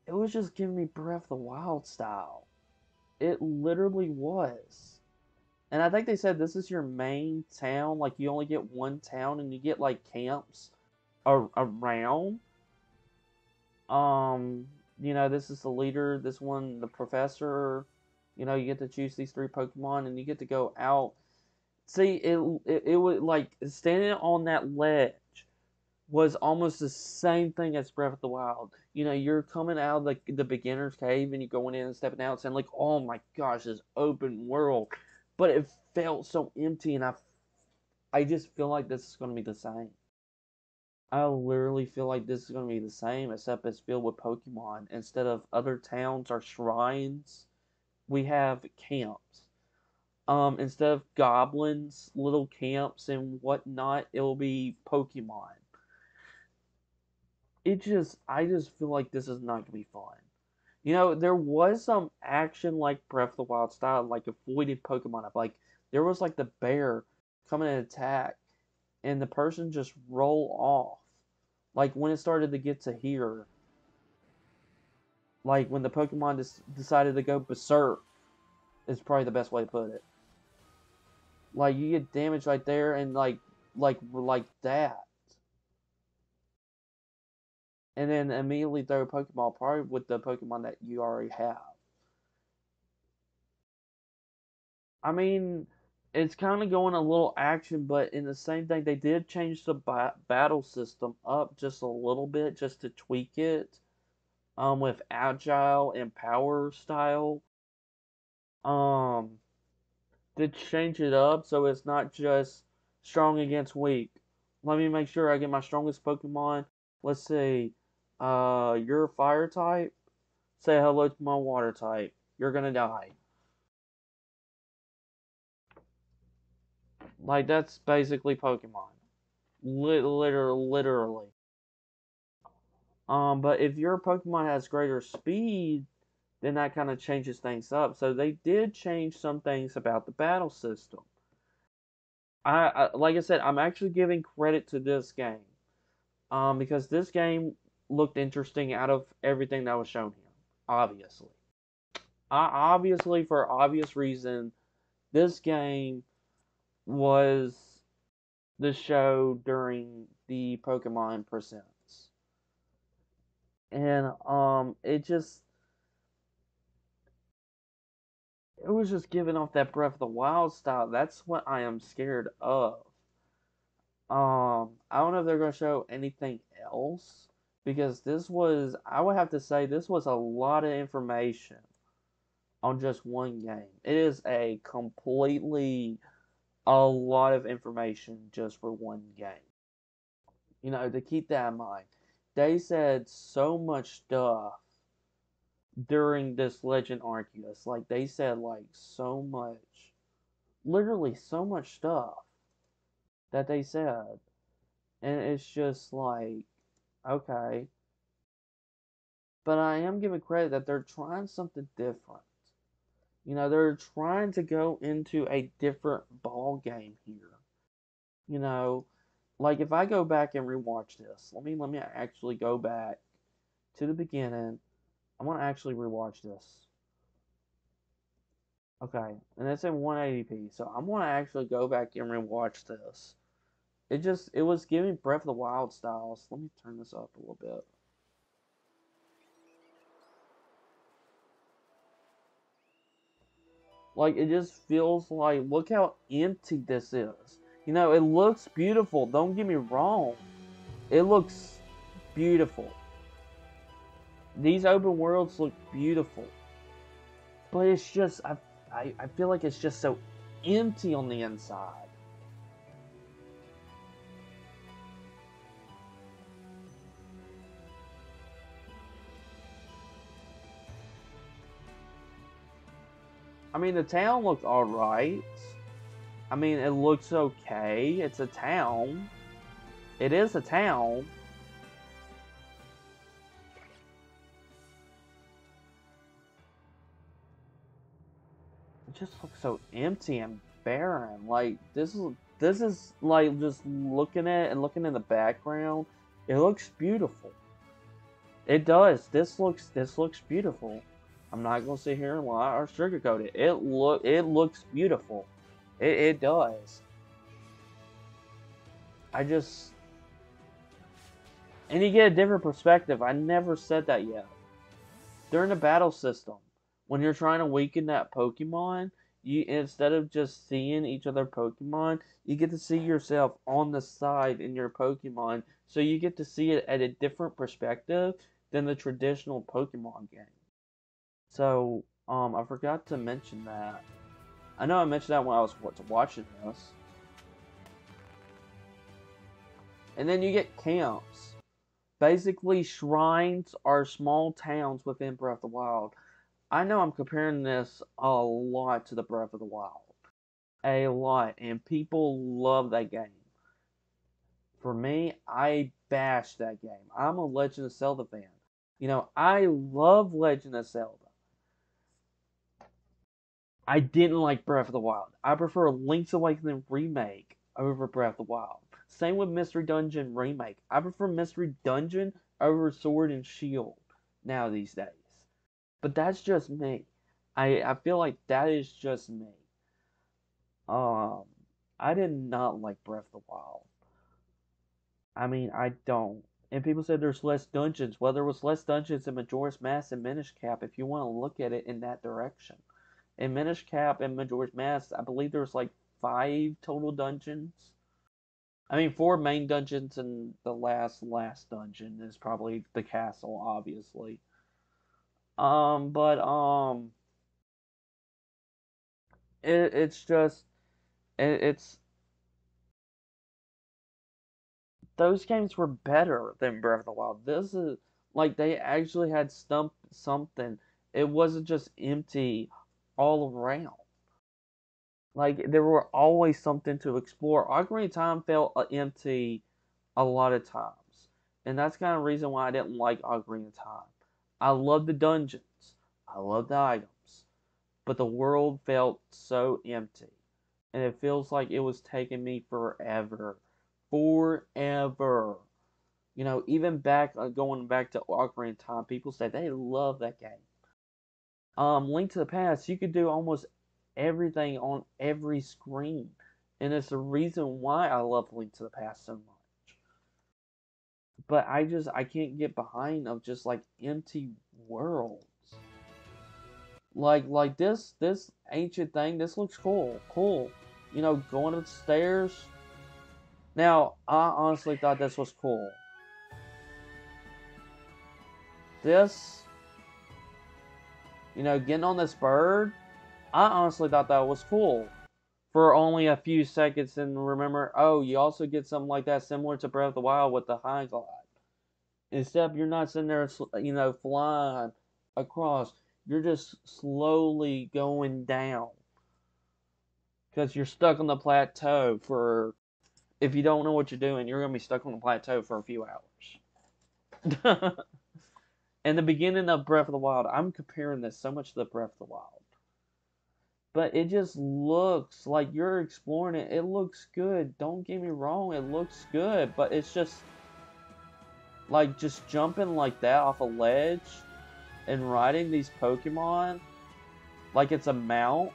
it was just giving me Breath of the Wild style. It literally was. And I think they said this is your main town, like you only get one town and you get like camps around. Um, this is the leader, this one, the professor. You get to choose these three Pokemon and you get to go out. See, it would like standing on that ledge was almost the same thing as Breath of the Wild. You're coming out of the beginner's cave and you're going in and stepping out, saying like, "Oh my gosh, this open world," but it felt so empty, and I just feel like this is going to be the same. I literally feel like this is going to be the same, except it's filled with Pokemon. Instead of other towns or shrines, we have camps. Instead of goblins, little camps and whatnot, it'll be Pokemon. I just feel like this is not gonna be fun. There was some action like Breath of the Wild style, like avoiding Pokemon up. Like there was like the bear coming and attack, and the person just roll off. Like when it started to get to here, like when the Pokemon decided to go berserk, is probably the best way to put it. Like you get damaged right there, and like that, and then immediately throw a Pokeball probably with the Pokemon that you already have. I mean, it's kind of going a little action, but in the same thing, they did change the battle system up just a little bit, just to tweak it, with agile and power style, um, to change it up so it's not just strong against weak. Let me make sure I get my strongest Pokemon. Let's see, you're a fire type. Say hello to my water type. You're gonna die. Like that's basically Pokemon. Literally. But if your Pokemon has greater speed, then that kind of changes things up. So they did change some things about the battle system. Like I said, I'm actually giving credit to this game. Because this game looked interesting out of everything that was shown here. Obviously, obviously for obvious reason, this game was the show during the Pokemon Presents, and it was just giving off that Breath of the Wild style. That's what I am scared of. I don't know if they're gonna show anything else because I would have to say this was a lot of information on just one game. It is a lot of information just for one game. To keep that in mind. They said so much stuff during this Legend Arceus. Like they said like so much, literally so much stuff that they said. And it's just like, okay. But I am giving credit that they're trying something different. They're trying to go into a different ball game here. You know, like if I go back and rewatch this, let me actually go back to the beginning. I want to actually rewatch this. Okay, and it's in 180p, so I'm gonna actually go back and rewatch this. It was giving Breath of the Wild styles. Let me turn this up a little bit. Like it just feels like look how empty this is. It looks beautiful. Don't get me wrong. It looks beautiful. These open worlds look beautiful. But it's just I feel like it's just so empty on the inside. I mean the town looks alright. I mean it looks okay. It's a town. It is a town. It just looks so empty and barren. Like this is like just looking at it and looking in the background. It looks beautiful. It does. This looks beautiful. I'm not gonna sit here and lie or sugarcoat it. It looks beautiful. It does. I just and you get a different perspective. I never said that yet. During the battle system, when you're trying to weaken that Pokemon, you instead of just seeing each other Pokemon, you get to see yourself on the side in your Pokemon, so you get to see it at a different perspective than the traditional Pokemon game. So, I forgot to mention that. I know I mentioned that when I was watching this. And then you get camps. Basically, shrines are small towns within Breath of the Wild. I know I'm comparing this a lot to the Breath of the Wild. A lot. And people love that game. For me, I bash that game. I'm a Legend of Zelda fan. I love Legend of Zelda. I didn't like Breath of the Wild. I prefer Link's Awakening Remake over Breath of the Wild. Same with Mystery Dungeon Remake. I prefer Mystery Dungeon over Sword and Shield now these days. But that's just me. I feel like that is just me. Um, I did not like Breath of the Wild. I mean, I don't. And people said there's less dungeons. Well, there was less dungeons in Majora's Mask and Minish Cap if you want to look at it in that direction. In Minish Cap and Majora's Mask, I believe there's like 5 total dungeons. I mean, 4 main dungeons, and the last dungeon is probably the castle, obviously. But it's just it's those games were better than Breath of the Wild. This is like they actually had something. It wasn't just empty all around. Like there were always something to explore. Ocarina of Time felt empty a lot of times, and that's kind of the reason why I didn't like Ocarina of Time. I love the dungeons, I love the items, but the world felt so empty, and it feels like it was taking me forever, forever. You know, even back going back to Ocarina of Time, people say they love that game. Link to the Past, you could do almost everything on every screen, and it's the reason why I love Link to the Past so much. But I can't get behind of just like empty worlds. Like this ancient thing. This looks cool. You know, going up the stairs. Now I honestly thought this was cool. This, you know, getting on this bird. I honestly thought that was cool for only a few seconds. And remember, oh, you also get something like that similar to Breath of the Wild with the high glide. Except you're not sitting there, you know, flying across. You're just slowly going down because you're stuck on the plateau for. If you don't know what you're doing, you're gonna be stuck on the plateau for a few hours. In the beginning of Breath of the Wild, I'm comparing this so much to the Breath of the Wild. But it just looks like you're exploring it. It looks good. Don't get me wrong, it looks good, but it's just like just jumping like that off a ledge and riding these Pokemon like it's a mount.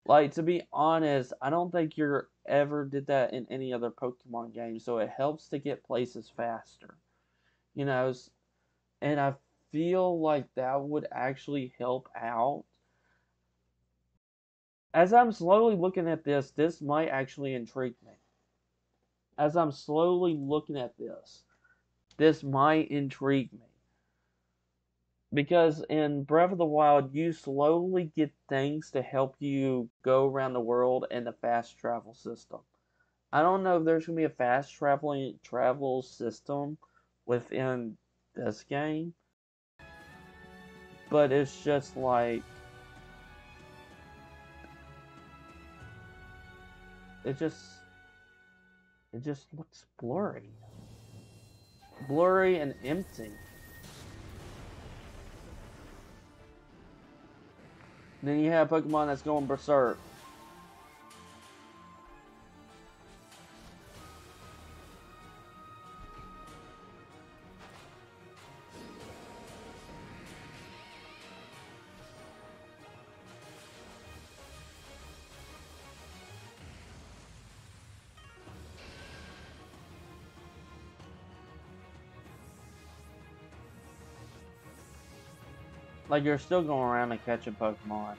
Like to be honest, I don't think you ever did that in any other Pokemon game, so it helps to get places faster. You know, and I feel like that would actually help out. As I'm slowly looking at this might actually intrigue me. As I'm slowly looking at this might intrigue me. Because in Breath of the Wild, you slowly get things to help you go around the world in the fast travel system. I don't know if there's gonna be a fast travel system within this game, but it's just like it just it just looks blurry and empty. And then you have Pokemon that's going berserk. Like you're still going around and catching Pokemon.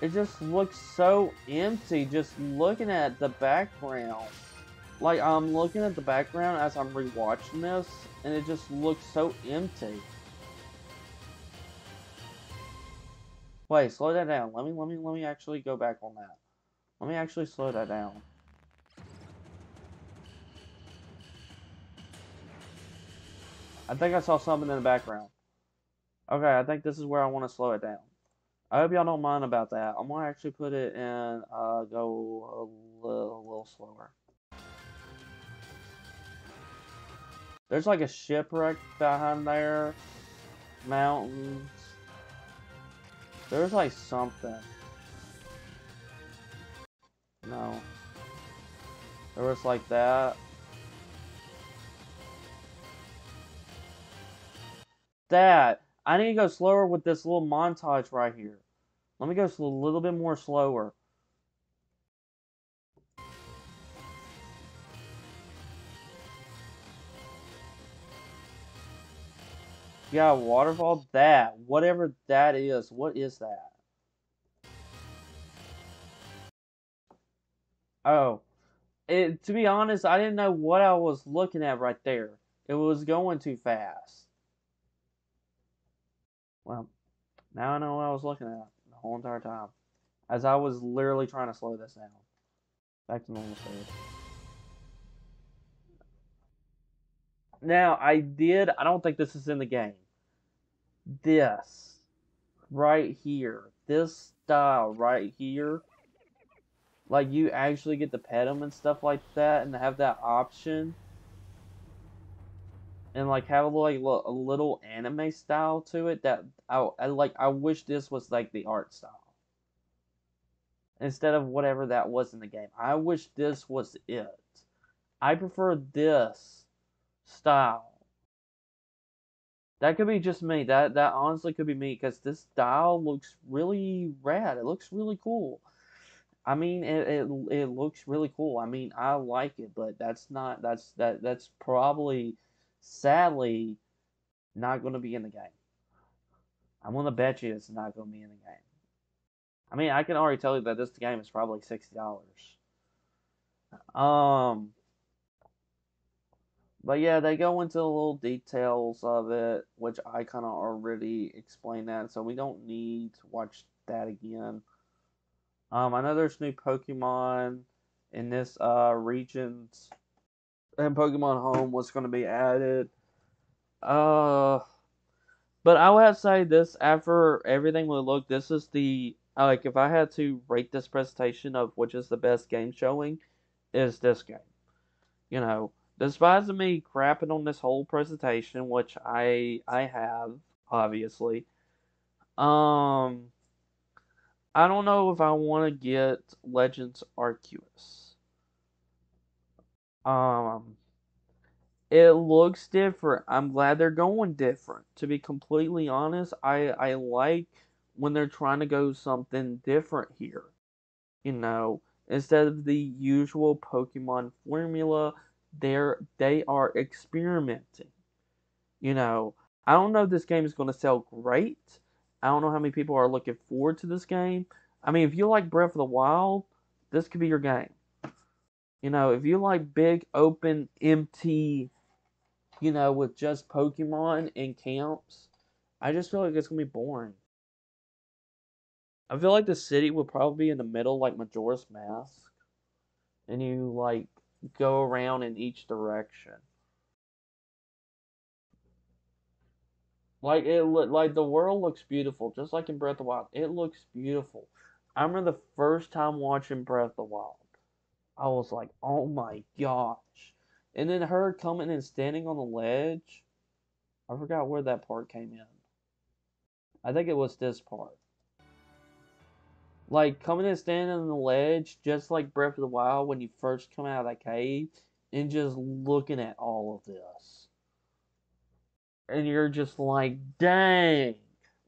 It just looks so empty just looking at the background. Like I'm looking at the background as I'm rewatching this, and it just looks so empty. Wait, slow that down. Let me actually go back on that. Let me actually slow that down. I think I saw something in the background. Okay, I think this is where I want to slow it down. I hope y'all don't mind about that. I'm gonna actually put it in, go a little slower. There's like a shipwreck behind there. Mountains. There's like something. No. There was like that. That. I need to go slower with this little montage right here. Let me go a little bit more slower. Yeah, waterfall. That. Whatever that is. What is that? Oh. To be honest, I didn't know what I was looking at right there. It was going too fast. Well, now I know what I was looking at the whole entire time. As I was literally trying to slow this down. Back to normal speed. Now, I don't think this is in the game. This right here, this style right here, like you actually get to pet them and stuff like that and have that option and like have a little anime style to it that I wish this was like the art style instead of whatever that was in the game. I wish this was it. I prefer this style. That could be just me. That honestly could be me because this style looks really rad. It looks really cool. I mean, it looks really cool. I mean, I like it, but that's probably sadly not going to be in the game. I'm gonna bet you it's not going to be in the game. I mean, I can already tell you that this game is probably $60. Um, but yeah, they go into the little details of it, which I kind of already explained that, so we don't need to watch that again. I know there's new Pokemon in this regions, and Pokemon Home was going to be added. Uh, but I would have to say this after everything we looked, this is the like if I had to rate this presentation of which is the best game showing, is this game. You know, despite me crapping on this whole presentation, which I have obviously. Um, I don't know if I want to get Legends Arceus. Um, it looks different. I'm glad they're going different. To be completely honest, I like when they're trying to go something different here. You know, instead of the usual Pokemon formula, they are experimenting. You know, I don't know if this game is going to sell great. I don't know how many people are looking forward to this game. I mean, if you like Breath of the Wild, this could be your game. You know, if you like big, open, empty, with just Pokemon and camps, I just feel like it's going to be boring. I feel like the city would probably be in the middle, like Majora's Mask, and you, like, go around in each direction. Like the world looks beautiful, just like in Breath of the Wild. It looks beautiful. I remember the first time watching Breath of the Wild. I was like, oh my gosh. And then her coming and standing on the ledge. I forgot where that part came in. I think it was this part. Like coming and standing on the ledge, just like Breath of the Wild when you first come out of that cave, and just looking at all of this. And you're just like, dang.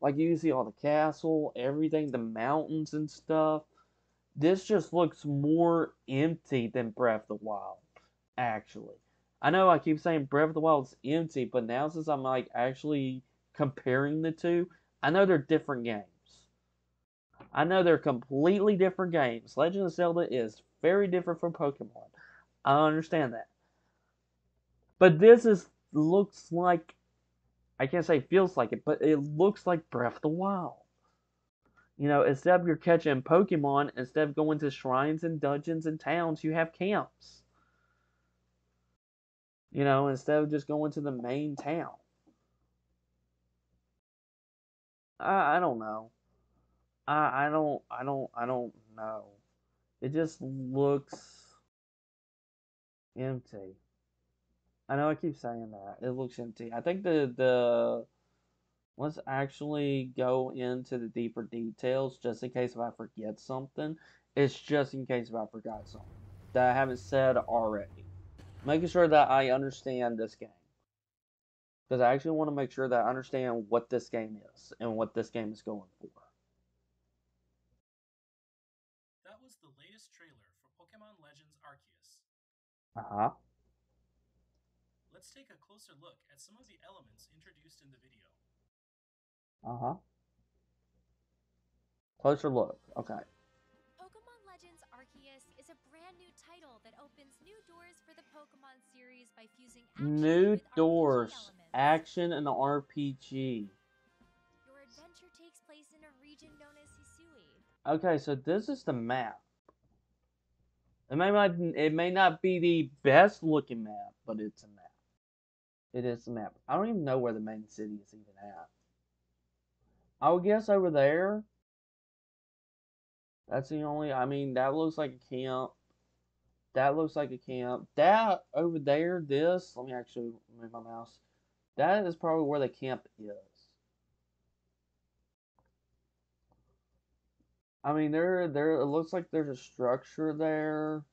Like you can see all the castle, everything, the mountains and stuff. This just looks more empty than Breath of the Wild, actually. I know I keep saying Breath of the Wild is empty, but now since I'm like actually comparing the two, I know they're different games. I know they're completely different games. Legend of Zelda is very different from Pokemon. I understand that. But this is looks like I can't say feels like it, but it looks like Breath of the Wild. Instead of you're catching Pokemon, instead of going to shrines and dungeons and towns, you have camps. Instead of just going to the main town. I don't know. I don't know. It just looks empty. I know I keep saying that. It looks empty. I think the let's actually go into the deeper details just in case if I forget something. It's just in case if I forgot something that I haven't said already. Making sure that I understand this game. Because I actually want to make sure that I understand what this game is and what this game is going for. That was the latest trailer for Pokemon Legends Arceus. Uh huh. Let's take a closer look at some of the elements introduced in the video. Uh huh. Closer look. Okay. Pokemon Legends Arceus is a brand new title that opens new doors for the Pokemon series by fusing action New with RPG doors. elements. Action and RPG. Your adventure takes place in a region known as Hisui. Okay, so this is the map. It may not be the best looking map, but it's a map. It is the map. I don't even know where the main city is even at. I would guess over there. That's the only. I mean, that looks like a camp. That looks like a camp. That over there, this. Let me actually move my mouse. That is probably where the camp is. I mean, there. It looks like there's a structure there.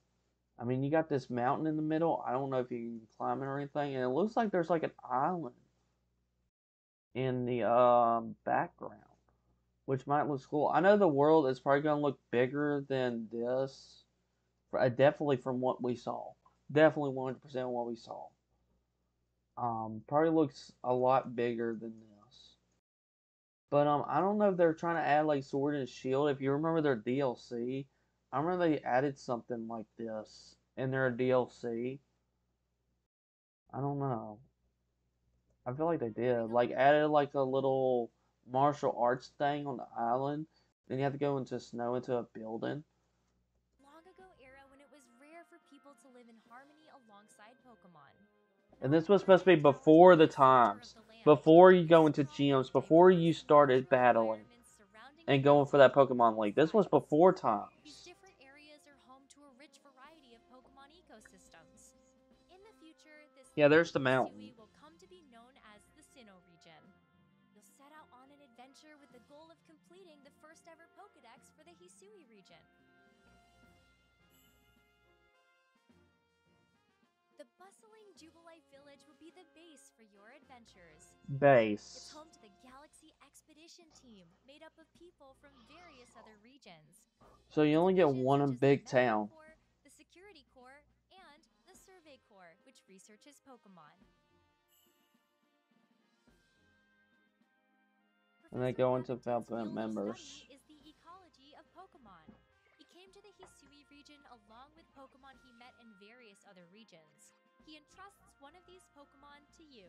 I mean, you got this mountain in the middle. I don't know if you can climb it or anything, and it looks like there's like an island in the background, which might look cool. I know the world is probably gonna look bigger than this, definitely from what we saw. Definitely 100% what we saw. Probably looks a lot bigger than this. But I don't know if they're trying to add like Sword and Shield. If you remember their DLC, I remember they added something like this in their DLC. I don't know. I feel like they did. Like added like a little martial arts thing on the island. Then you have to go into snow into a building. Long ago era when it was rare for people to live in harmony alongside Pokemon. And Not this was every supposed to be region was before the the center of times. the land. Before you The go into strong, gyms, before you diverse started natural battling environments surrounding a and going place for that made it Pokemon League. This was thrive. before These times. different areas are home to a rich variety of Pokemon ecosystems. In the future, this Yeah, land there's of the mountain. Hisui will come to be known as the Sinnoh region. You'll set out on an adventure with the goal of completing the first ever Pokedex for the Hisui region. The bustling Jubilife village will be the base for your adventures. It's Base. home to the Galaxy Expedition Team, made up of people from various other regions. So you With only get divisions one such in as the Big Medical Town. Corps, the Security Corps, and the Survey Corps, which researches Pokemon. And they Professor go into Habitat's development field of study members. is the ecology of Pokemon. He came to the Hisui region along with Pokemon he met in various other regions. He entrusts one of these Pokemon to you.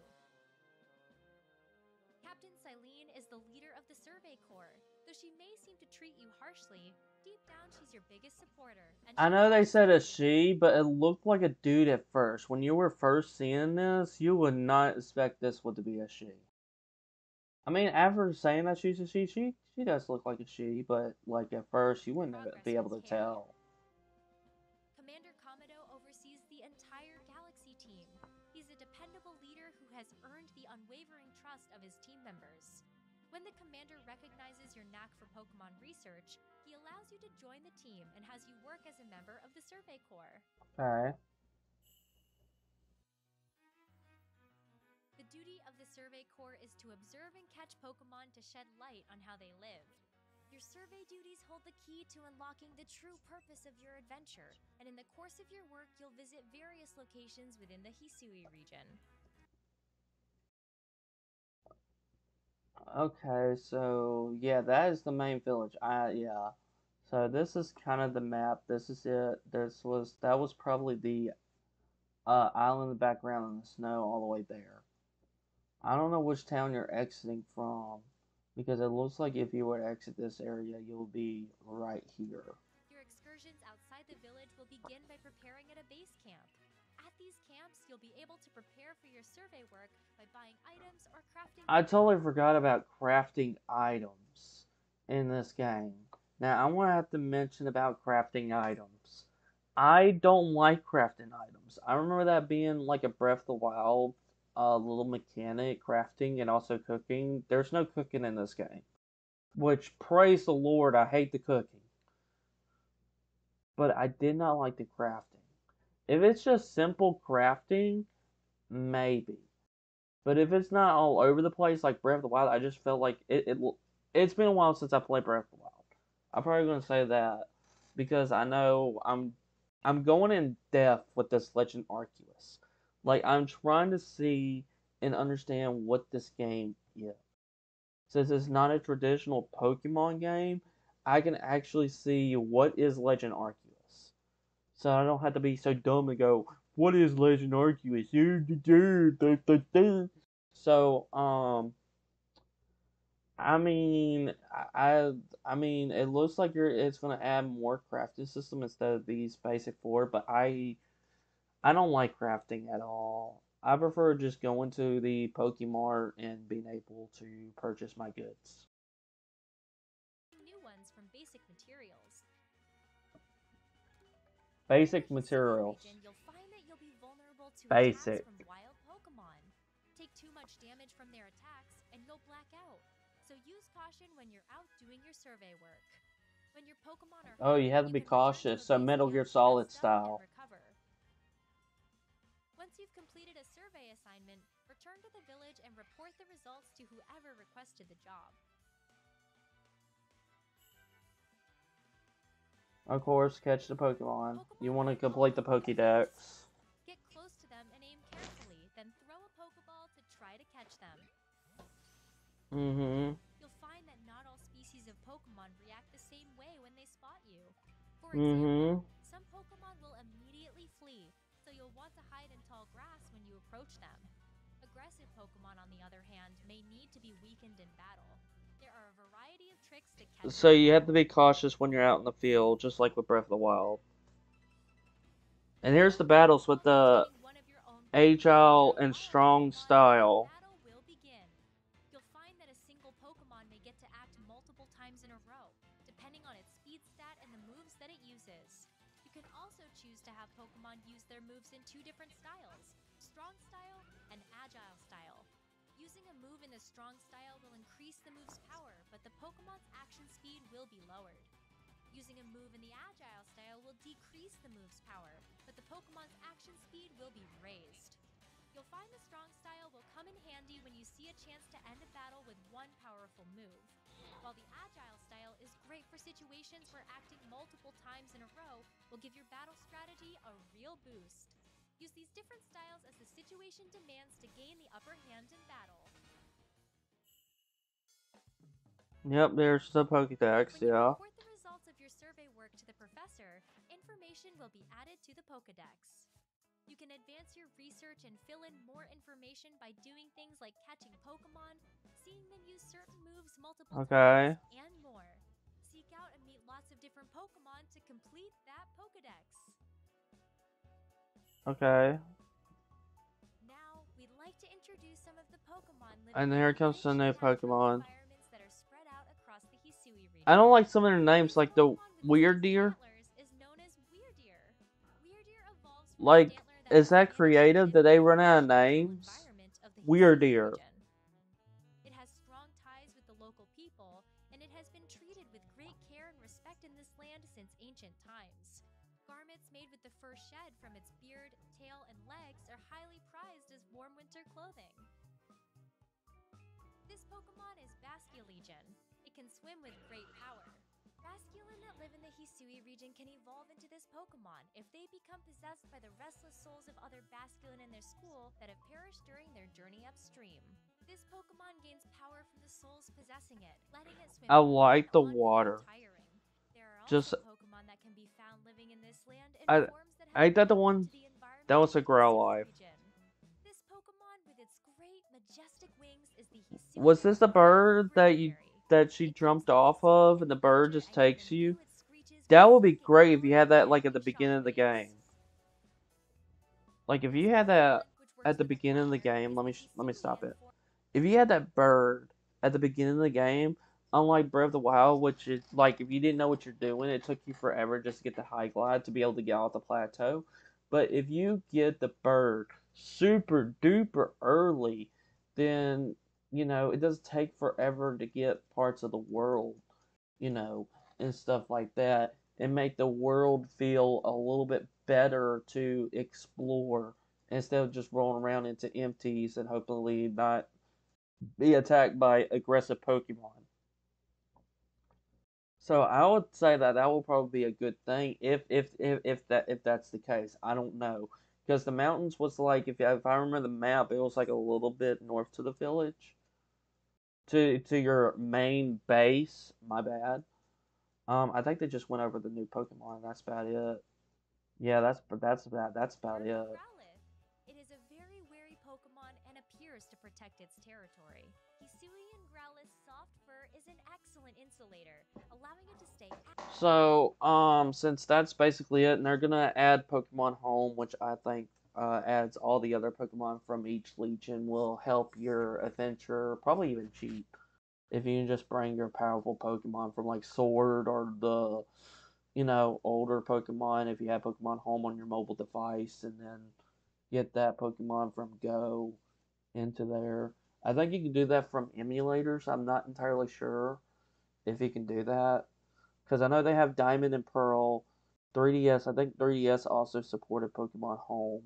Captain Silene is the leader of the Survey Corps. Though she may seem to treat you harshly, deep down she's your biggest supporter, and I she know they vouches said for a you. she, but it looked like a dude at first. When you were first seeing this, you would not expect this one to be a she. I mean, after saying that she's a she does look like a she, but like at first you wouldn't Progress be able with to care. tell. Commander Kamado oversees the entire Galaxy team. He's a dependable leader who has earned the unwavering trust of his team members. When the commander recognizes your knack for Pokemon research, he allows you to join the team and has you work as a member of the Survey Corps. Okay. The duty of the Survey Corps is to observe and catch Pokemon to shed light on how they live. Your survey duties hold the key to unlocking the true purpose of your adventure, and in the course of your work, you'll visit various locations within the Hisui region. Okay, so yeah, that is the main village. Yeah. So this is kind of the map. This is it. That was probably the island in the background in the snow all the way there. I don't know which town you're exiting from because it looks like if you were to exit this area, you'll be right here. Your excursions outside the village will begin by preparing at a base camp. At these camps, you'll be able to prepare for your survey work by buying items or crafting. I totally forgot about crafting items in this game. Now, I want to have to mention about crafting items. I don't like crafting items. I remember that being like a Breath of the Wild little mechanic, crafting and also cooking. There's no cooking in this game. Which, praise the Lord, I hate the cooking. But I did not like the crafting. If it's just simple crafting, maybe. But if it's not all over the place like Breath of the Wild, I just felt like it's been a while since I played Breath of the Wild. I'm probably gonna say that because I know I'm going in depth with this Legend Arceus. Like I'm trying to see and understand what this game is. Since it's not a traditional Pokemon game, I can actually see what is Legend Arceus. So I don't have to be so dumb and go, "What is Legend Arceus?" So, I mean, I mean, it looks like it's gonna add more crafting system instead of these basic four, but I don't like crafting at all. I prefer just going to the Pokemart and being able to purchase my goods. New ones from basic materials. In the Basic Hisui materials. region, you'll find that you'll be vulnerable to attacks Basic. from wild Pokemon. Take too much damage from their attacks, and you'll black out. So use caution when you're out doing your survey work. When your Pokemon are Oh, you hurt, have to you be can return to cautious. a So base Metal Gear camp, Solid rest up, and style. recover. Once you've completed a survey assignment, return to the village and report the results to whoever requested the job. Of course, catch the Pokemon. You Pokemon want to live complete all the over the Pokédex. place. Get close to them and aim carefully, then throw a Pokeball to try to catch them. Mm-hmm. You'll find that not all species of Pokemon react the same way when they spot you. For Mm-hmm. example, some Pokemon will immediately flee, so you'll want to hide in tall grass when you approach them. Aggressive Pokemon, on the other hand, may need to be weakened in battle. There are a variety of tricks to catch So them you have to all. be cautious when you're out in the field, just like with Breath of the Wild. And here's the battles with While the maintaining one of your own Pokemon, agile there and are strong Pokemon where the style. battle will begin. You'll find that a single Pokemon may get to act multiple times in a row, depending on its speed stat and the moves that it uses. You can also choose to have Pokemon use their moves in two different styles, Strong Style and Agile Style. Using a move in the Strong Style will increase the move's power, but the Pokemon's action speed will be lowered. Using a move in the Agile Style will decrease the move's power, but the Pokemon's action speed will be raised. You'll find the Strong Style will come in handy when you see a chance to end a battle with one powerful move, while the Agile Style is great for situations where acting multiple times in a row will give your battle strategy a real boost. Use these different styles as the situation demands to gain the upper hand in battle. Yep, there's the Pokédex, When you yeah. report the results of your survey work to the professor, information will be added to the Pokedex. You can advance your research and fill in more information by doing things like catching Pokemon, seeing them use certain moves multiple Okay. times, and more. Seek out and meet lots of different Pokemon to complete that Pokedex. Okay. Now, we'd like to introduce some of the Pokemon living And in here the comes rich, the new natural Pokemon. environments that are spread out across the Hisui I region. don't like some of their names, This like the Pokemon with the Weird 6 Deer. antlers is known as Weirdeer. Weirdeer evolves from a Like, stantler that is was that managed to creative? live Did in they the run out rich, of natural names? environment of the Weird Hisui Deer. region. It has strong ties with the local people, and it has been treated with great care and respect in this land since ancient times. Garments made with the fur shed from its beard, tail, and legs are highly prized as warm winter clothing. This Pokemon is Basculegion. It can swim with great power. Basculin that live in the Hisui region can evolve into this Pokemon if they become possessed by the restless souls of other Basculin in their school that have perished during their journey upstream. This Pokemon gains power from the souls possessing it, letting it swim I on and like the on without water. tiring. There are Just, also Pokemon that can be found living in this land in I, forms that have ain't that the adapted one? to the That environment was of a the Hisui Growlithe. region. This Pokemon with its great, majestic wings is the Was Hisuian this the Growlithe bird Frigidary. that she It keeps jumped moving off slowly of in and the the bird winter, just and you takes can you? view its screeches That from would be sight great if you had that like at relatively the beginning of the shockwaves. game. Like if This you had that Pokemon, which at works the with a beginning of the fire, game, is the let me stop Hisuian it. form. If you had that bird at the beginning of the game, unlike Breath of the Wild, which is like if you didn't know what you're doing, it took you forever just to get the high glide to be able to get off the plateau. But if you get the bird super duper early, then it doesn't take forever to get parts of the world, you know, and stuff like that, and make the world feel a little bit better to explore instead of just rolling around into empties and hopefully not be attacked by aggressive Pokemon. So I would say that that will probably be a good thing if that's the case. I don't know because the mountains was like if I remember the map, it was like a little bit north to the village to your main base. My bad. I think they just went over the new Pokemon. That's about it. Yeah, that's about Part of it. Growlithe. It is a very wary Pokemon and appears to protect its territory. Hisuian Growlithe's soft fur is an excellent insulator, allowing it to stay So since that's basically it, and they're gonna add Pokemon Home, which I think adds all the other Pokemon from each Legion will help your adventure probably even cheat. If you can just bring your powerful Pokemon from like Sword or the older Pokemon, if you have Pokemon Home on your mobile device, and then get that Pokemon from Go into there. I think you can do that from emulators. I'm not entirely sure if you can do that because I know they have Diamond and Pearl, 3DS. I think 3DS also supported Pokemon Home,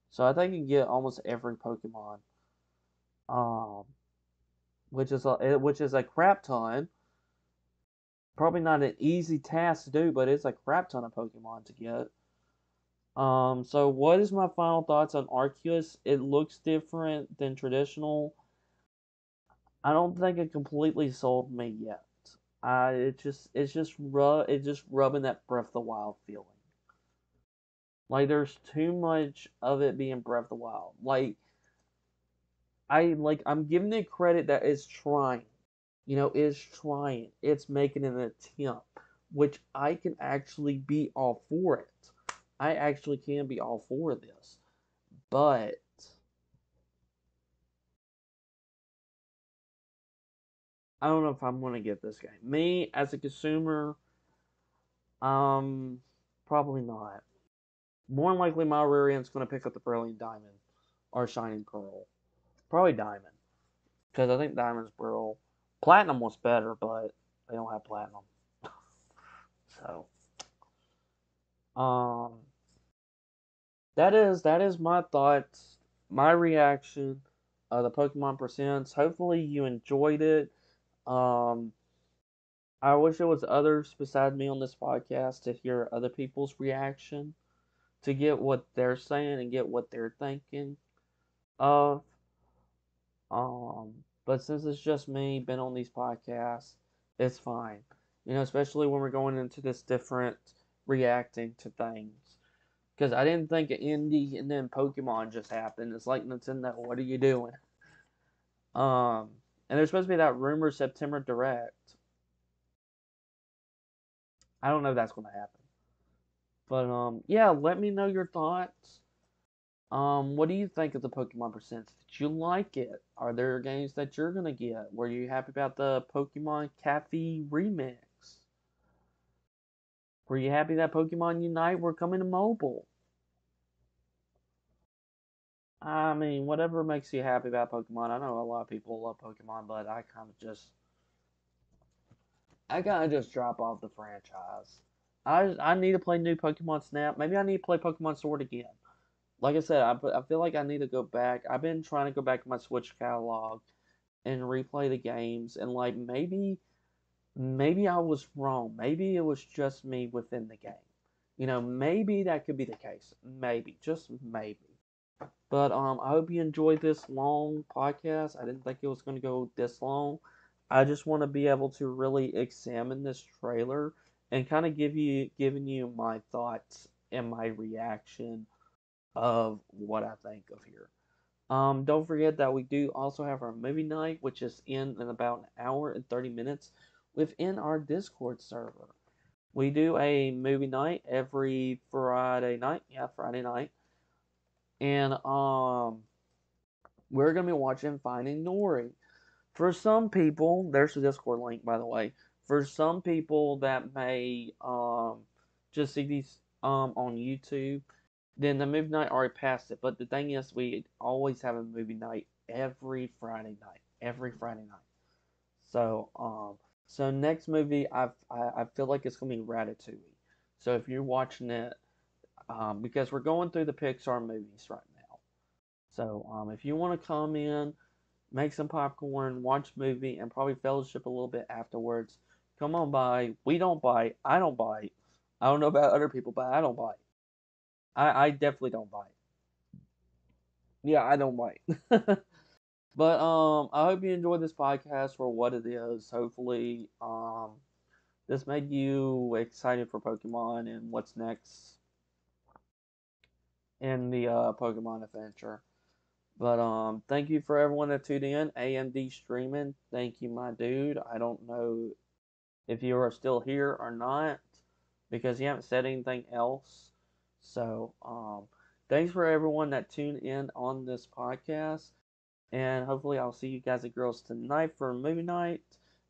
so I think you can get almost every Pokemon. Um, which is a crap ton. Probably not an easy task to do, but it's a crap ton of Pokemon to get. So what is my final thoughts on Arceus? It looks different than traditional. I don't think it completely sold me yet. It's just rubbing that Breath of the Wild feeling. Like there's too much of it being Breath of the Wild. I'm giving it credit that it's trying. It's trying. It's making an attempt, which I can actually be all for it. I actually can be all for this. But I don't know if I'm gonna get this game. Me as a consumer, um, probably not. More than likely, my rear end's gonna pick up the Brilliant Diamond or Shining Pearl. Probably Diamond, because I think Diamond's Pearl. Platinum was better, but they don't have Platinum. So, um, that is my thoughts, my reaction of the Pokemon Presents. Hopefully, you enjoyed it. Um, I wish there was others beside me on this podcast to hear other people's reaction, to get what they're saying and get what they're thinking of. But since it's just me, been on these podcasts, it's fine. Especially when we're going into this different reacting to things. Because I didn't think of indie and then Pokemon just happened. It's like Nintendo, what are you doing? Um, and there's supposed to be that rumor September Direct. I don't know if that's going to happen. But yeah, let me know your thoughts. What do you think of the Pokemon Presents? Did you like it? Are there games that you're gonna get? Were you happy about the Pokemon Cafe remix? Were you happy that Pokemon Unite were coming to mobile? I mean, whatever makes you happy about Pokemon. I know a lot of people love Pokemon, but I kind of just drop off the franchise. I need to play new Pokemon Snap. Maybe I need to play Pokemon Sword again. Like I said, I feel like I need to go back. I've been trying to go back to my Switch catalog and replay the games, and like maybe I was wrong. Maybe it was just me within the game. Maybe that could be the case. Maybe, just maybe. But I hope you enjoyed this long podcast. I didn't think it was going to go this long. I just want to be able to really examine this trailer and kind of giving you my thoughts and my reaction of what I think of here. Don't forget that we do also have our movie night, which is in about an hour and 30 minutes within our Discord server. We do a movie night every Friday night. Yeah, Friday night. And we're gonna be watching Finding Nori. For some people, there's the Discord link by the way. For some people that may just see these on YouTube, then the movie night already passed it. But the thing is, we always have a movie night every Friday night. Every Friday night. So so next movie I feel like it's gonna be Ratatouille. So if you're watching it, because we're going through the Pixar movies right now. So if you want to come in, make some popcorn, watch a movie, and probably fellowship a little bit afterwards, come on by. We don't bite. I don't bite. I don't know about other people, but I don't bite. I definitely don't bite. Yeah, I don't bite. But I hope you enjoyed this podcast for what it is. Hopefully, this made you excited for Pokemon and what's next in the Pokemon adventure. But thank you for everyone that tuned in. AMD streaming. Thank you, my dude. I don't know if you are still here or not because you haven't said anything else. So Thanks for everyone that tuned in on this podcast. And hopefully, I'll see you guys and girls tonight for a movie night.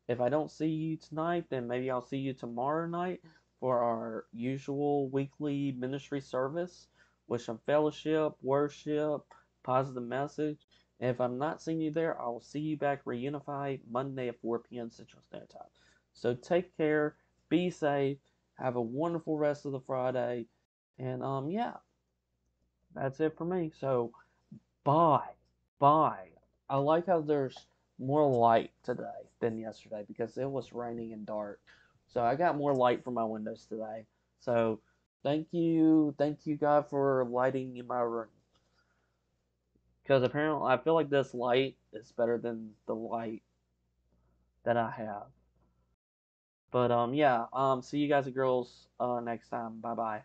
If I don't see you tonight, then maybe I'll see you tomorrow night for our usual weekly ministry service with some fellowship, worship, positive message. And if I'm not seeing you there, I will see you back reunified Monday at 4 p.m. Central Standard Time. So take care, be safe, have a wonderful rest of the Friday, and yeah, that's it for me. So bye. Bye. I like how there's more light today than yesterday because it was raining and dark. So I got more light from my windows today. So thank you God for lighting in my room. Because apparently I feel like this light is better than the light that I have. But yeah, see you guys and girls next time. Bye bye.